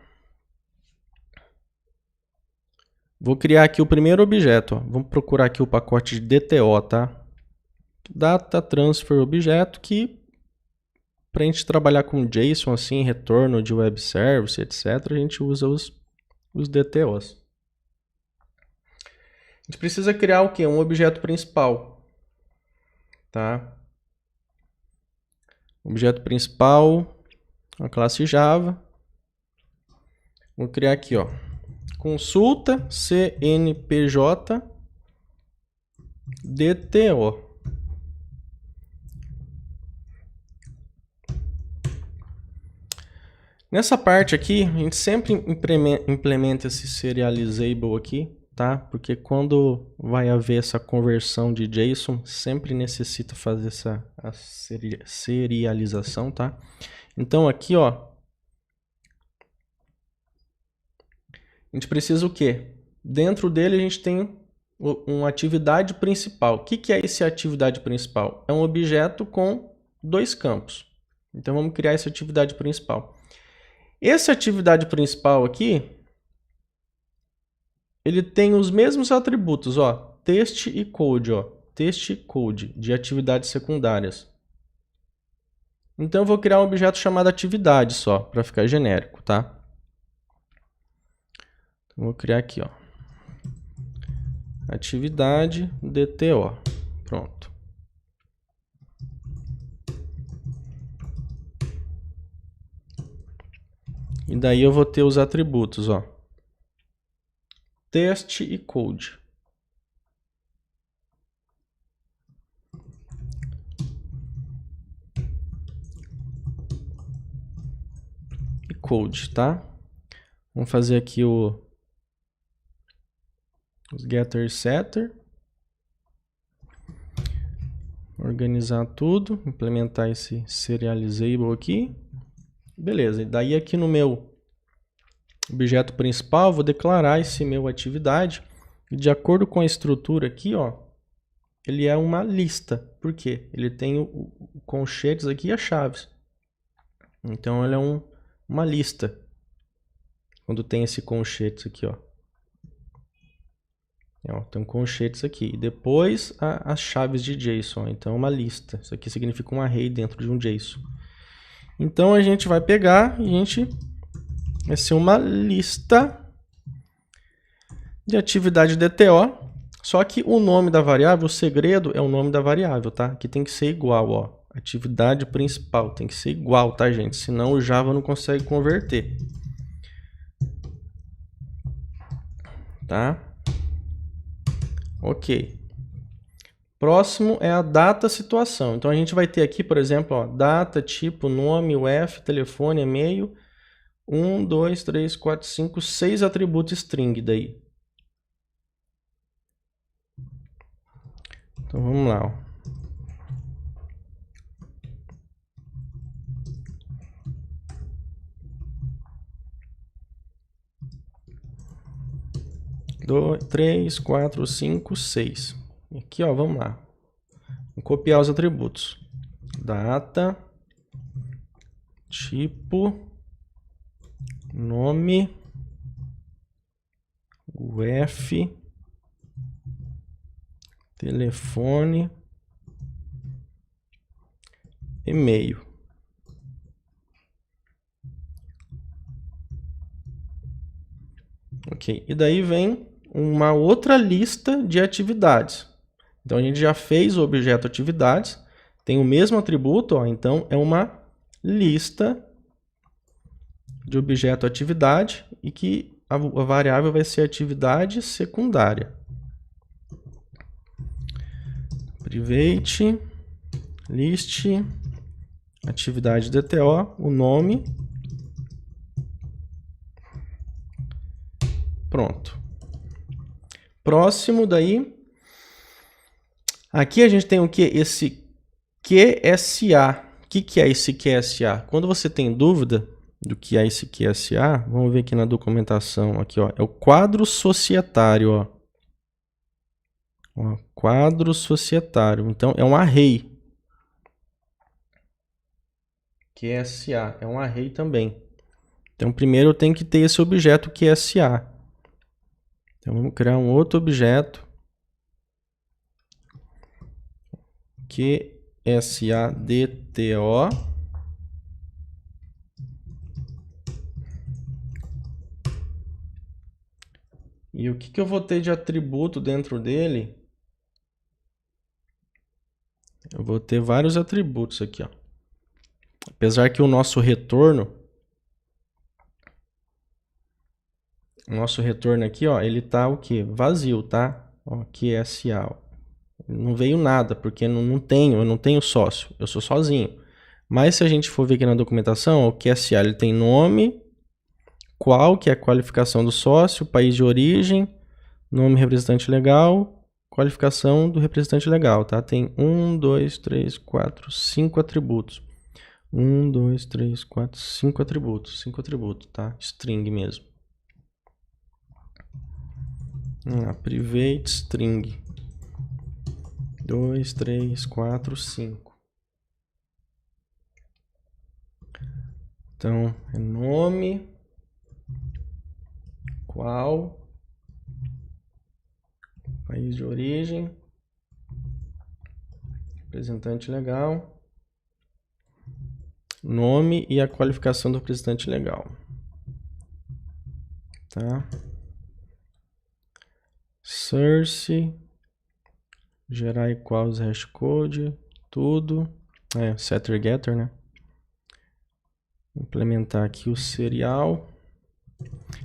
Vou criar aqui o primeiro objeto. Ó. Vamos procurar aqui o pacote de DTO, tá? Data Transfer Objeto, que para a gente trabalhar com JSON, assim, retorno de web service, etc., a gente usa os DTOs. A gente precisa criar o quê? Um objeto principal. Tá? Objeto principal, a classe Java. Vou criar aqui, ó. Consulta CNPJ DTO. Nessa parte aqui, a gente sempre implementa esse serializable aqui, tá? Porque quando vai haver essa conversão de JSON, sempre necessita fazer a serialização, tá? Então aqui, ó, a gente precisa o quê? Dentro dele a gente tem uma atividade principal. O que é essa atividade principal? É um objeto com 2 campos. Então vamos criar essa atividade principal. Essa atividade principal aqui, ele tem os mesmos atributos, ó, teste e code, ó, teste e code de atividades secundárias. Então eu vou criar um objeto chamado atividade só, para ficar genérico, tá? Então, vou criar aqui, ó, atividade DTO, pronto. E daí eu vou ter os atributos, ó, teste e code. E code, tá? Vamos fazer aqui os getter e setter. Organizar tudo, implementar esse serializable aqui. Beleza, e daí aqui no meu objeto principal, vou declarar esse meu atividade. E de acordo com a estrutura aqui, ó, ele é uma lista. Por quê? Ele tem o colchetes aqui e as chaves. Então ele é uma lista. Quando tem esse colchetes aqui, ó. Tem colchetes aqui. E depois as chaves de JSON. Então é uma lista. Isso aqui significa um array dentro de um JSON. Então a gente vai pegar e vai ser uma lista de atividade DTO. Só que o nome da variável, o segredo é o nome da variável, tá? Aqui tem que ser igual, ó. atividade principal. Tem que ser igual, tá, gente? Senão o Java não consegue converter. Tá? Ok. Próximo é a data situação. Então a gente vai ter aqui, por exemplo, ó, data, tipo, nome, UF, telefone, e-mail. 1, 2, 3, 4, 5, 6 atributos string daí. Então vamos lá. Ó. Dois, 3, 4, 5, 6. Aqui, ó, vamos lá. Vou copiar os atributos. Data, tipo, nome, UF, telefone, e-mail. Ok, e daí vem uma outra lista de atividades. Então a gente já fez o objeto atividades, tem o mesmo atributo, ó, então é uma lista de objeto atividade e que a variável vai ser atividade secundária. Private, list, atividade DTO, o nome. Pronto. Próximo daí. Aqui a gente tem o que? Esse QSA. O que é esse QSA? Quando você tem dúvida do que é esse QSA, vamos ver aqui na documentação. Aqui, ó, é o quadro societário. Ó, quadro societário. Então, é um array. QSA é um array também. Então, primeiro eu tenho que ter esse objeto QSA. Então, vamos criar um outro objeto. QSADTO. E o que eu vou ter de atributo dentro dele? Eu vou ter vários atributos aqui, ó. Apesar que o nosso retorno aqui, ó, ele tá o quê? Vazio, tá? Ó, QSA, ó. Não veio nada, porque eu não tenho sócio, eu sou sozinho. Mas se a gente for ver aqui na documentação, ó, o QSA ele tem nome, qual, que é a qualificação do sócio, país de origem, nome representante legal, qualificação do representante legal, tá? Tem 1, 2, 3, 4, 5 atributos. 1, 2, 3, 4, 5 atributos. 5 atributos, tá? String mesmo. Private string. 2, 3, 4, 5. Então, é nome, qual, país de origem, representante legal, nome e a qualificação do representante legal. Tá? Source, gerar equals hashcode, tudo. Setter getter, né? Implementar aqui o serial.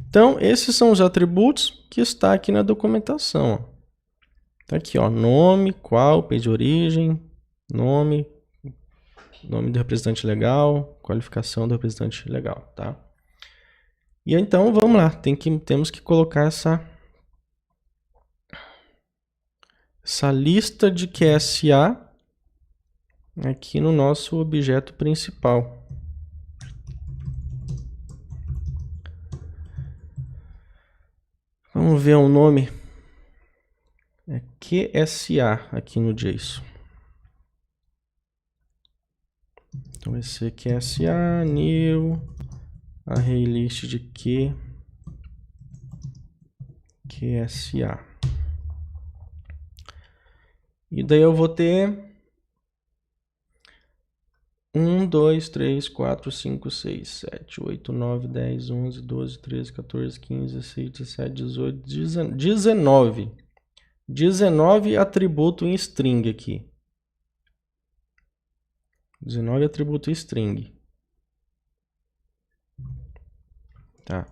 Então, esses são os atributos que está aqui na documentação. Tá aqui, ó, nome, qual, país de origem, nome do representante legal, qualificação do representante legal, tá? E então, vamos lá, temos que colocar essa lista de QSA aqui no nosso objeto principal. Vamos ver o nome. É QSA aqui no JSON. Então vai ser QSA, new, array list de QSA. E daí eu vou ter 1, 2, 3, 4, 5, 6, 7, 8, 9, 10, 11, 12, 13, 14, 15, 16, 17, 18, 19. 19 atributos em string aqui. 19 atributo string. Tá.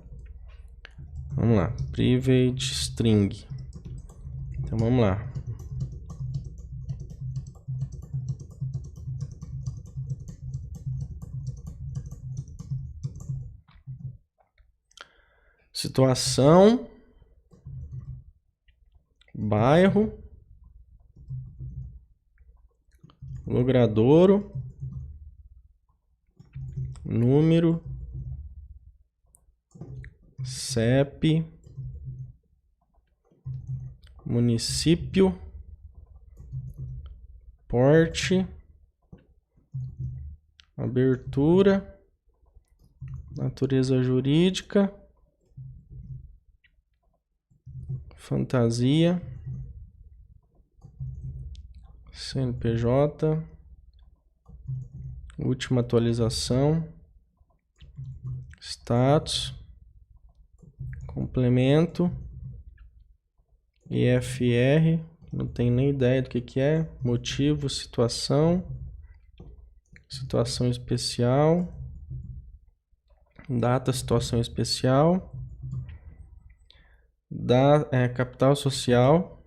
Vamos lá. Private string. Então vamos lá. Situação, bairro, logradouro, número, CEP, município, porte, abertura, natureza jurídica, fantasia, CNPJ, última atualização, status, complemento, IFR, não tenho nem ideia do que é, motivo, situação especial, data, situação especial, capital social,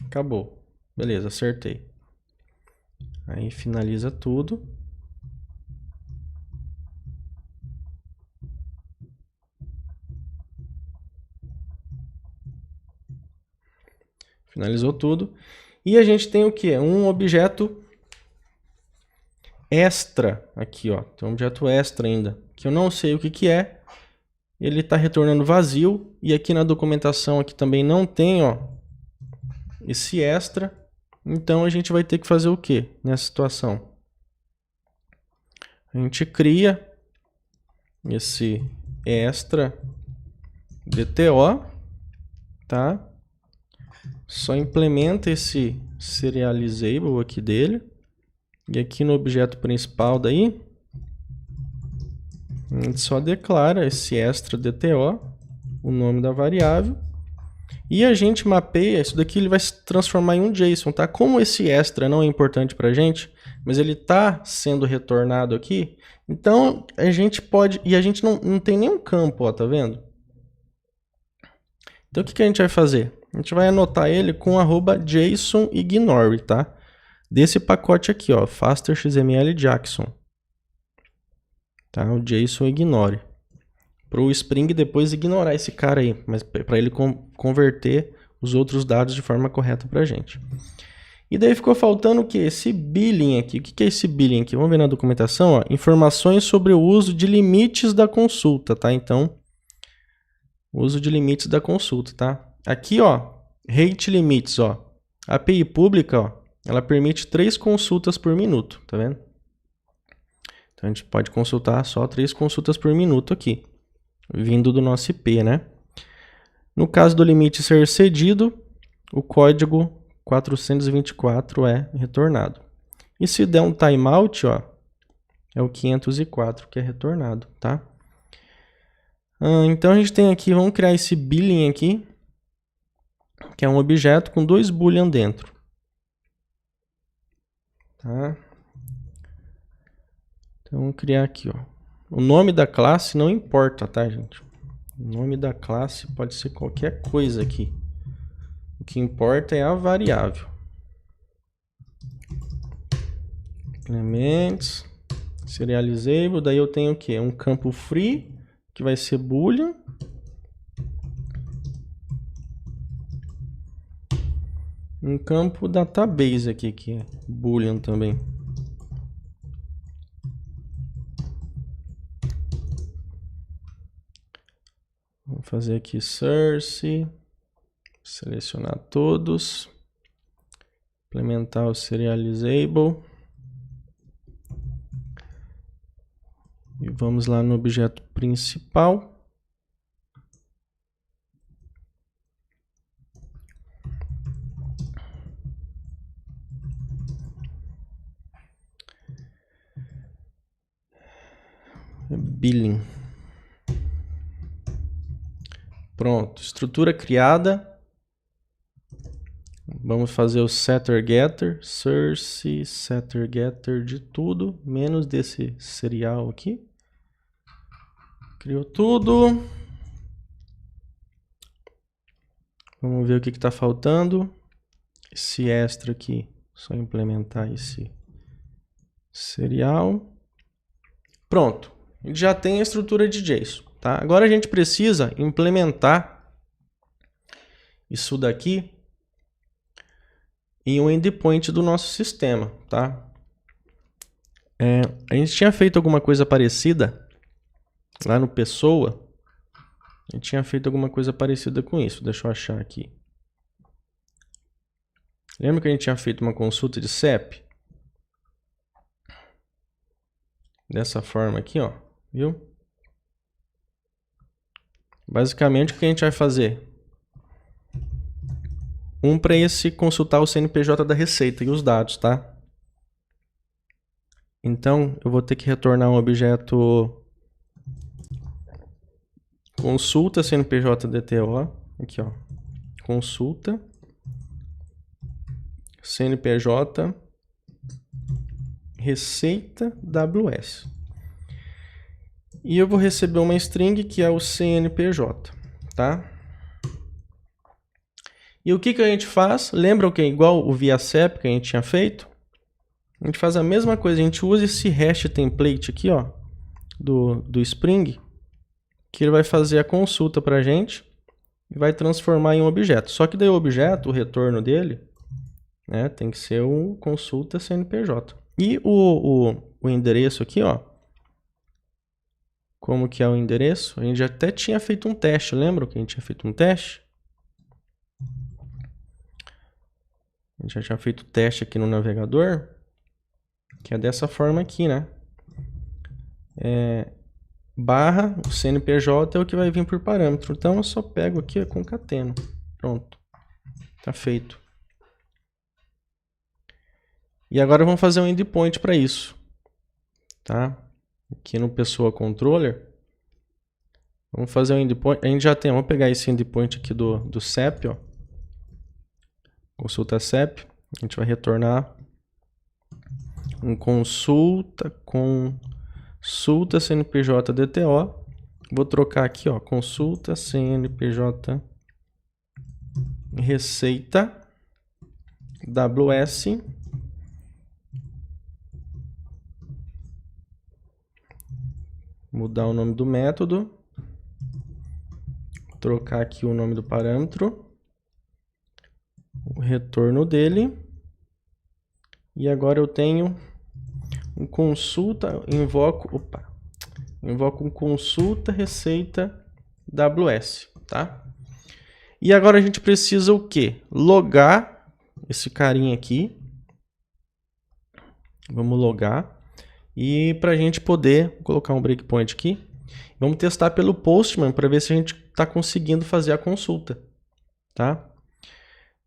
acabou, beleza, acertei. Aí finaliza tudo. Finalizou tudo. E a gente tem o que? Um objeto extra aqui, ó. Tem um objeto extra ainda, que eu não sei o que é. Ele está retornando vazio. E aqui na documentação aqui também não tem, ó, esse extra. Então a gente vai ter que fazer o que nessa situação? A gente cria esse extra DTO, tá? Só implementa esse serializable aqui dele. E aqui no objeto principal daí, a gente só declara esse extra DTO, o nome da variável. E a gente mapeia, isso daqui ele vai se transformar em um JSON, tá? Como esse extra não é importante pra gente, mas ele está sendo retornado aqui, então a gente pode, e a gente não tem nenhum campo, ó, tá vendo? Então o que a gente vai fazer? A gente vai anotar ele com @JSONignore, tá? Desse pacote aqui, ó, fasterxml Jackson. Tá? O JSON ignore. Para o Spring depois ignorar esse cara aí, mas para ele converter os outros dados de forma correta para a gente. E daí ficou faltando o que? Esse billing aqui. O que é esse billing aqui? Vamos ver na documentação, ó, informações sobre o uso de limites da consulta, tá? Então, uso de limites da consulta, tá? Aqui, ó, rate limits, ó. A API pública, ó, ela permite 3 consultas por minuto, tá vendo? Então a gente pode consultar só 3 consultas por minuto aqui, vindo do nosso IP, né? No caso do limite ser excedido, o código 424 é retornado. E se der um timeout, ó, é o 504 que é retornado, tá? Então a gente tem aqui, vamos criar esse billing aqui, que é um objeto com 2 boolean dentro. Tá? Então vamos criar aqui, ó. O nome da classe não importa, tá, gente? O nome da classe pode ser qualquer coisa aqui. O que importa é a variável. Implements, serializable, daí eu tenho o quê? Um campo free, que vai ser boolean. Um campo database aqui, que é boolean também. Vou fazer aqui source, selecionar todos, implementar o serializable. E vamos lá no objeto principal. Billing. Pronto, estrutura criada. Vamos fazer o setter getter, source, setter getter de tudo, menos desse serial aqui. Criou tudo. Vamos ver o que está faltando. Esse extra aqui, só implementar esse serial. Pronto, a gente já tem a estrutura de JSON. Tá? Agora a gente precisa implementar isso daqui em um endpoint do nosso sistema. Tá? A gente tinha feito alguma coisa parecida lá no Pessoa. A gente tinha feito alguma coisa parecida com isso. Deixa eu achar aqui. Lembra que a gente tinha feito uma consulta de CEP? Dessa forma aqui, ó. Viu? Basicamente, o que a gente vai fazer? Para esse consultar o CNPJ da Receita e os dados, tá? Então, eu vou ter que retornar um objeto consulta CNPJ DTO. Aqui, ó. Consulta CNPJ Receita WS. E eu vou receber uma string que é o CNPJ, tá? E o que a gente faz? Lembram que é igual o ViaCep que a gente tinha feito? A gente faz a mesma coisa, a gente usa esse hash template aqui, ó, do Spring, que ele vai fazer a consulta para a gente e vai transformar em um objeto. Só que daí o objeto, o retorno dele, né, tem que ser um consulta CNPJ. E o endereço aqui, ó, como que é o endereço? A gente já até tinha feito um teste, lembra que a gente tinha feito um teste? A gente já tinha feito o teste aqui no navegador, que é dessa forma aqui, né? Barra, o CNPJ é o que vai vir por parâmetro. Então eu só pego aqui, concateno. Pronto. Tá feito. E agora vamos fazer um endpoint para isso. Tá? Aqui no Pessoa Controller. Vamos fazer um endpoint. A gente já tem, vamos pegar esse endpoint aqui do CEP, ó. Consulta CEP. A gente vai retornar um consulta CNPJ DTO. Vou trocar aqui, ó, consulta CNPJ Receita WS. Mudar o nome do método. Trocar aqui o nome do parâmetro. O retorno dele. E agora eu tenho um consulta, invoco um consulta receita WS, tá? E agora a gente precisa o quê? Logar esse carinha aqui. Vamos logar. E para a gente poder colocar um breakpoint aqui, vamos testar pelo Postman para ver se a gente está conseguindo fazer a consulta, tá?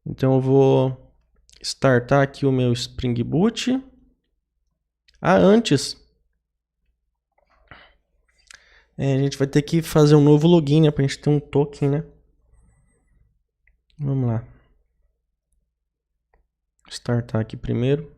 Então eu vou startar aqui o meu Spring Boot. Antes, a gente vai ter que fazer um novo login, né, para a gente ter um token, né? Vamos lá. Startar aqui primeiro.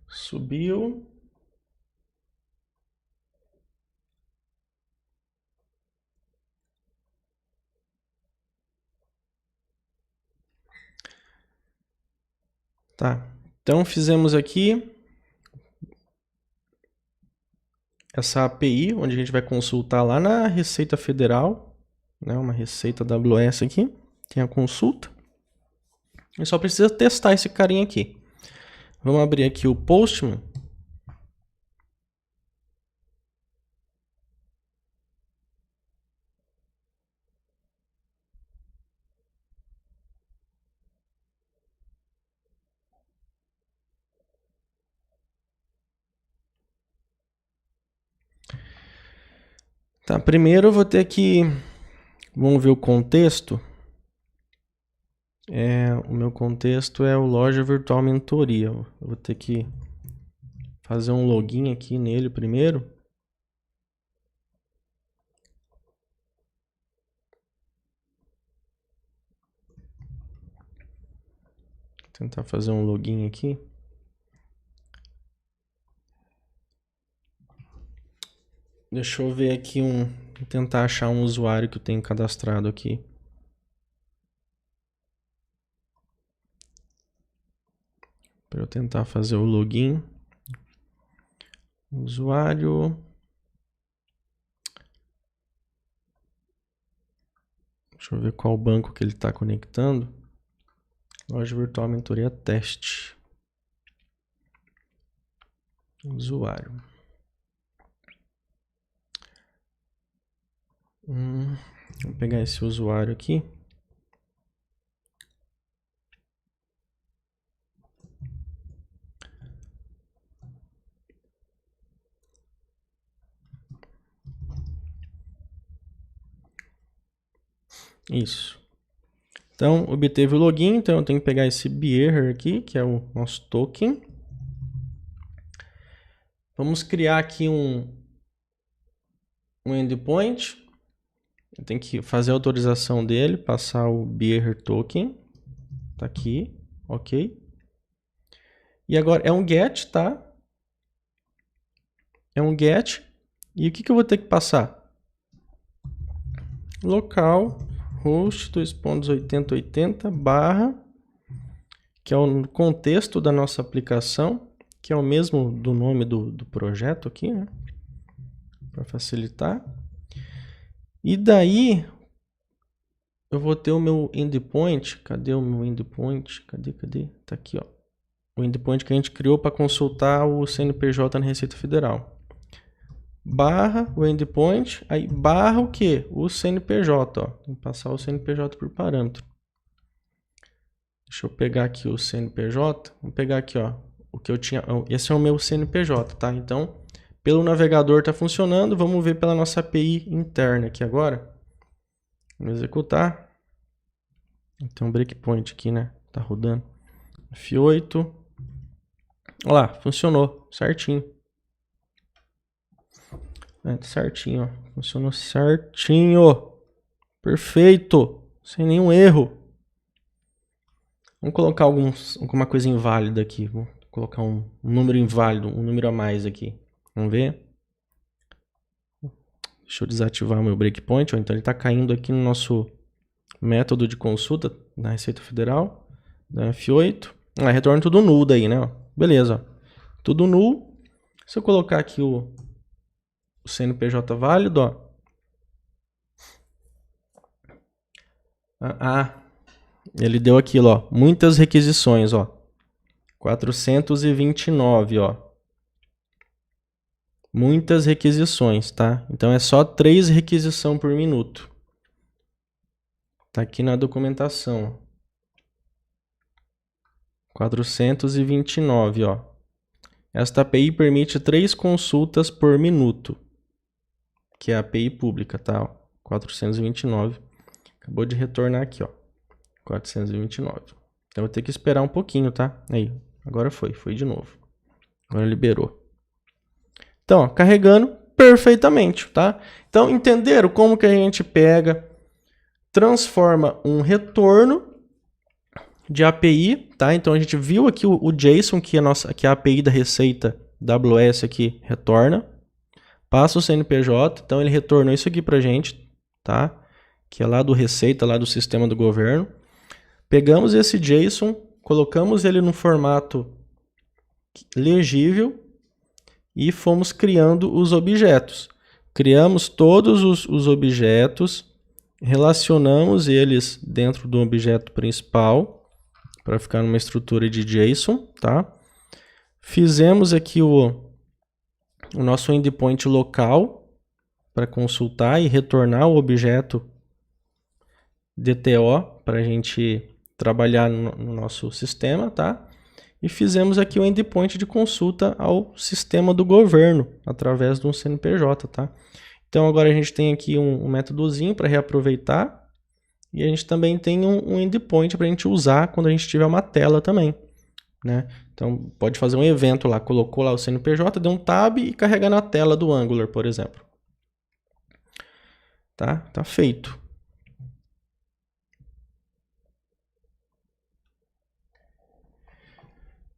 Subiu. Tá. Então fizemos aqui essa API, onde a gente vai consultar lá na Receita Federal, né, uma Receita AWS aqui, tem a consulta. E só precisa testar esse carinha aqui. Vamos abrir aqui o Postman. Tá, primeiro eu vou ter que... Vamos ver o contexto. O meu contexto é o Loja Virtual Mentoria. Eu vou ter que fazer um login aqui nele primeiro. Vou tentar fazer um login aqui. Deixa eu ver aqui vou tentar achar um usuário que eu tenho cadastrado aqui. Para eu tentar fazer o login. Usuário. Deixa eu ver qual banco que ele está conectando. Loja Virtual Mentoria Teste. Usuário. Vou pegar esse usuário aqui. Isso. Então, obteve o login, então eu tenho que pegar esse bearer aqui, que é o nosso token. Vamos criar aqui um endpoint. Eu tenho que fazer a autorização dele, passar o bearer token. Tá aqui, ok. E agora é um get, tá? É um get. E o que eu vou ter que passar? Local host 2.8080 barra, que é o contexto da nossa aplicação, que é o mesmo do nome do projeto aqui, né? Para facilitar. E daí eu vou ter o meu endpoint. Cadê o meu endpoint? Cadê? Tá aqui, ó. O endpoint que a gente criou para consultar o CNPJ na Receita Federal. Barra o endpoint, aí barra o que? O CNPJ, ó. Tem que passar o CNPJ por parâmetro. Deixa eu pegar aqui o CNPJ. Vou pegar aqui, ó, o que eu tinha. Esse é o meu CNPJ, tá? Então, pelo navegador tá funcionando. Vamos ver pela nossa API interna aqui agora. Vamos executar. Tem um breakpoint aqui, né? Tá rodando. F8. Olha lá, funcionou certinho. Certinho, ó. Funcionou certinho. Perfeito. Sem nenhum erro. Vamos colocar alguma coisa inválida aqui. Vou colocar um número inválido, um número a mais aqui. Vamos ver. Deixa eu desativar o meu breakpoint. Ó. Então ele está caindo aqui no nosso método de consulta da Receita Federal. Da F8. Retorna tudo null daí, né? Beleza. Ó. Tudo null. Se eu colocar aqui o CNPJ válido, ó. Ele deu aquilo, ó. Muitas requisições, ó. 429, ó. Muitas requisições, tá? Então é só 3 requisições por minuto. Tá aqui na documentação. 429, ó. Esta API permite 3 consultas por minuto. Que é a API pública, tá? 429. Acabou de retornar aqui, ó. 429. Então eu vou ter que esperar um pouquinho, tá? Aí, agora foi de novo. Agora liberou. Então, ó, carregando perfeitamente, tá? Então, entenderam como que a gente pega, transforma um retorno de API, tá? Então a gente viu aqui o JSON que a API da Receita AWS aqui retorna. Passa o CNPJ, então ele retornou isso aqui pra gente, tá? Que é lá do Receita, lá do sistema do governo. Pegamos esse JSON, colocamos ele no formato legível e fomos criando os objetos. Criamos todos os objetos, relacionamos eles dentro do objeto principal para ficar numa estrutura de JSON, tá? Fizemos aqui o nosso endpoint local para consultar e retornar o objeto DTO para a gente trabalhar no nosso sistema, tá? E fizemos aqui o endpoint de consulta ao sistema do governo através de um CNPJ, tá? Então agora a gente tem aqui um métodozinho para reaproveitar. E a gente também tem um endpoint para a gente usar quando a gente tiver uma tela também, né? Então pode fazer um evento lá, colocou lá o CNPJ, deu um tab e carrega na tela do Angular, por exemplo. Tá feito.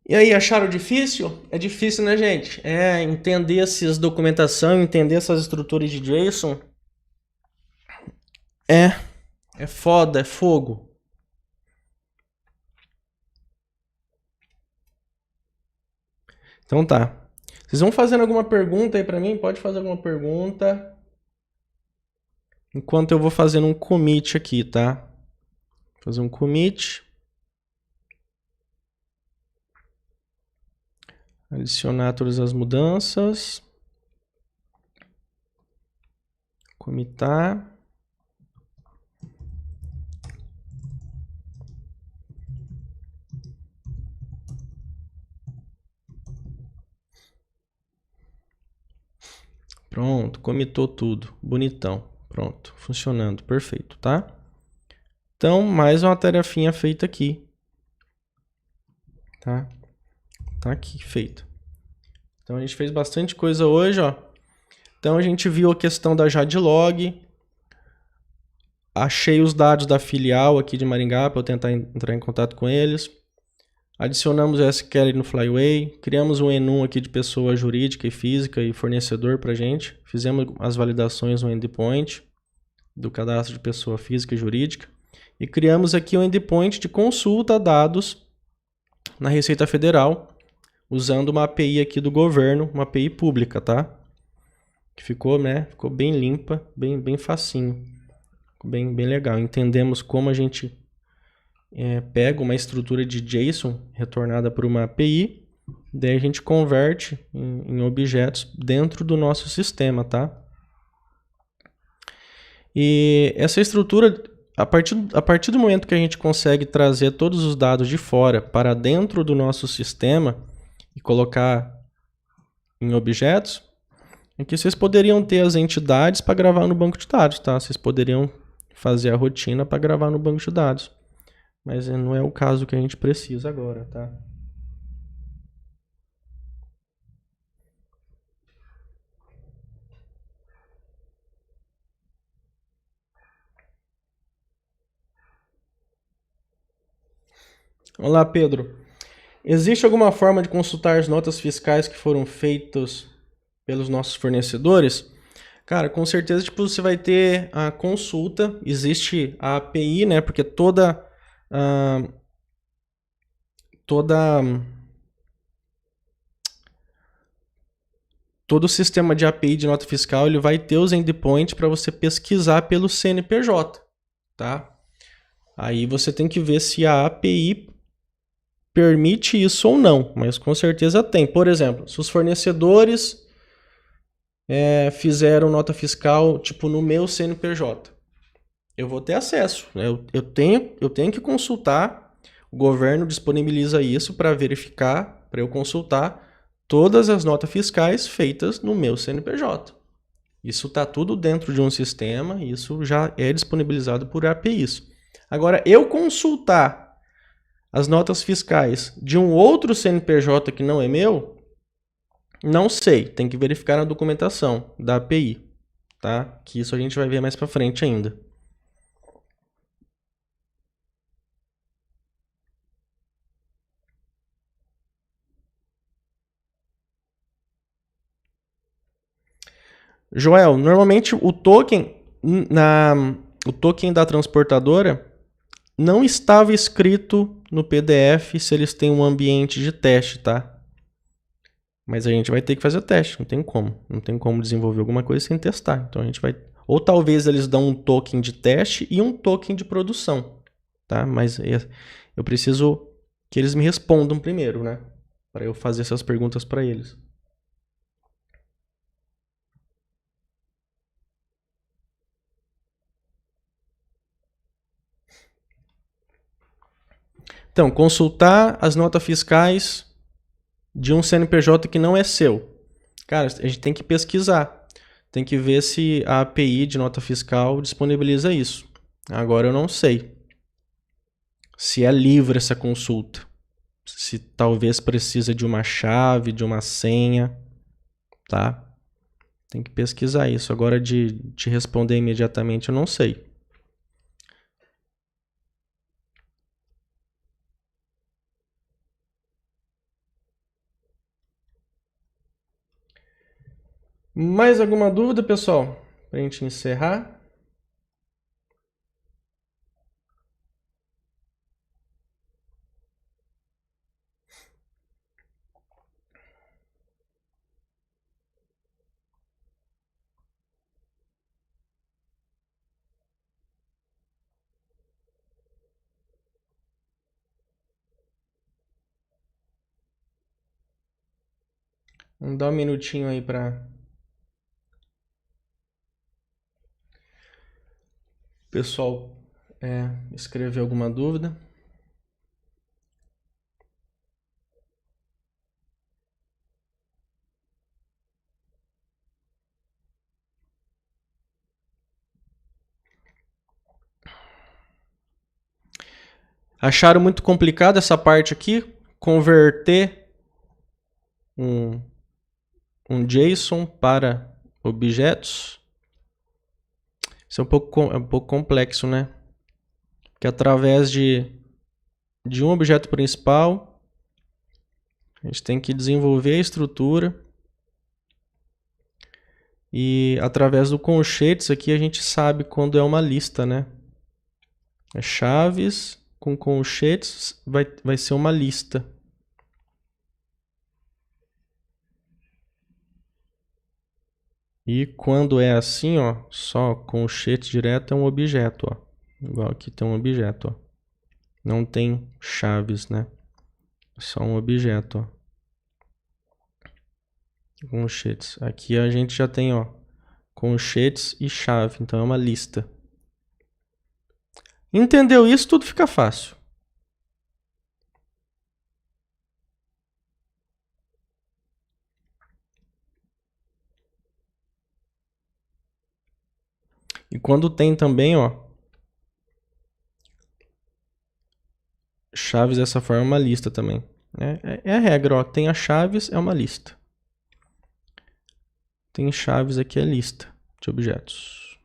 E aí, acharam difícil? É difícil, né, gente? Entender essas documentação, entender essas estruturas de JSON. É foda, é fogo. Então tá. Vocês vão fazendo alguma pergunta aí pra mim? Pode fazer alguma pergunta. Enquanto eu vou fazendo um commit aqui, tá? Vou fazer um commit. Adicionar todas as mudanças. Commitar. Pronto, commitou tudo. Bonitão. Pronto, funcionando. Perfeito, tá? Então, mais uma tarefinha feita aqui. Tá? Tá aqui, feito. Então, a gente fez bastante coisa hoje, ó. Então, a gente viu a questão da Jadlog. Achei os dados da filial aqui de Maringá para eu tentar entrar em contato com eles. Adicionamos o SQL no Flyway. Criamos um enum aqui de pessoa jurídica e física e fornecedor para a gente. Fizemos as validações no endpoint do cadastro de pessoa física e jurídica. E criamos aqui um endpoint de consulta a dados na Receita Federal, usando uma API aqui do governo, uma API pública, tá? Que ficou, né? Ficou bem limpa, bem facinho. Bem legal. Entendemos como a gente pega uma estrutura de JSON retornada por uma API, daí a gente converte em objetos dentro do nosso sistema, tá? E essa estrutura, a partir do momento que a gente consegue trazer todos os dados de fora para dentro do nosso sistema e colocar em objetos, é que vocês poderiam ter as entidades para gravar no banco de dados, tá? Vocês poderiam fazer a rotina para gravar no banco de dados. Mas não é o caso que a gente precisa agora, tá? Olá, Pedro. Existe alguma forma de consultar as notas fiscais que foram feitas pelos nossos fornecedores? Cara, com certeza tipo, você vai ter a consulta, existe a API, né? Porque todo o sistema de API de nota fiscal ele vai ter os endpoints para você pesquisar pelo CNPJ, tá? Aí você tem que ver se a API permite isso ou não, mas com certeza tem. Por exemplo, se os fornecedores fizeram nota fiscal tipo no meu CNPJ, eu vou ter acesso. Eu tenho que consultar, o governo disponibiliza isso para verificar, para eu consultar todas as notas fiscais feitas no meu CNPJ. Isso está tudo dentro de um sistema, isso já é disponibilizado por APIs. Agora, eu consultar as notas fiscais de um outro CNPJ que não é meu, não sei, tem que verificar na documentação da API, tá? Que isso a gente vai ver mais para frente ainda. Joel, normalmente o token da transportadora não estava escrito no PDF se eles têm um ambiente de teste, tá? Mas a gente vai ter que fazer teste, não tem como. Não tem como desenvolver alguma coisa sem testar. Então a gente vai... Ou talvez eles dão um token de teste e um token de produção, tá? Mas eu preciso que eles me respondam primeiro, né? Para eu fazer essas perguntas para eles. Então, consultar as notas fiscais de um CNPJ que não é seu. Cara, a gente tem que pesquisar. Tem que ver se a API de nota fiscal disponibiliza isso. Agora eu não sei se é livre essa consulta, se talvez precisa de uma chave, de uma senha, tá? Tem que pesquisar isso. Agora de te responder imediatamente eu não sei. Mais alguma dúvida, pessoal? Pra gente encerrar? Vamos dar um minutinho aí para o pessoal escrever alguma dúvida. Acharam muito complicado essa parte aqui? Converter um JSON para objetos? Isso é um pouco complexo, né? Que através de um objeto principal, a gente tem que desenvolver a estrutura. E através do colchetes aqui a gente sabe quando é uma lista, né? Chaves com colchetes vai ser uma lista. E quando é assim, ó, só colchete direto é um objeto, ó. Igual aqui tem um objeto, ó. Não tem chaves, né? É só um objeto, ó. Colchetes. Aqui a gente já tem, ó, colchetes e chave, então é uma lista. Entendeu isso? Tudo fica fácil. E quando tem também, ó, chaves dessa forma é uma lista também. É a regra, ó. Tem as chaves, é uma lista. Tem chaves aqui, é lista de objetos.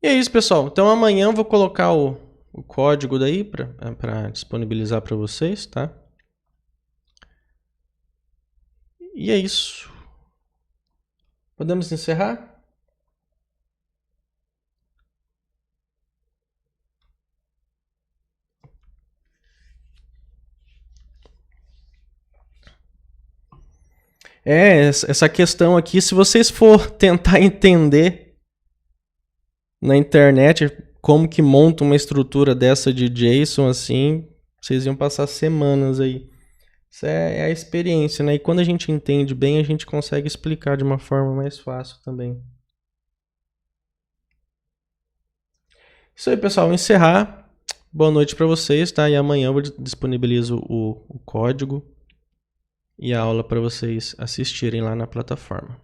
E é isso, pessoal. Então amanhã eu vou colocar o código daí para disponibilizar para vocês, tá? E é isso. Podemos encerrar? Essa questão aqui, se vocês for tentar entender na internet como que monta uma estrutura dessa de JSON assim, vocês iam passar semanas aí. Isso é a experiência, né? E quando a gente entende bem, a gente consegue explicar de uma forma mais fácil também. Isso aí, pessoal. Vou encerrar. Boa noite para vocês, tá? E amanhã eu disponibilizo o código e a aula para vocês assistirem lá na plataforma.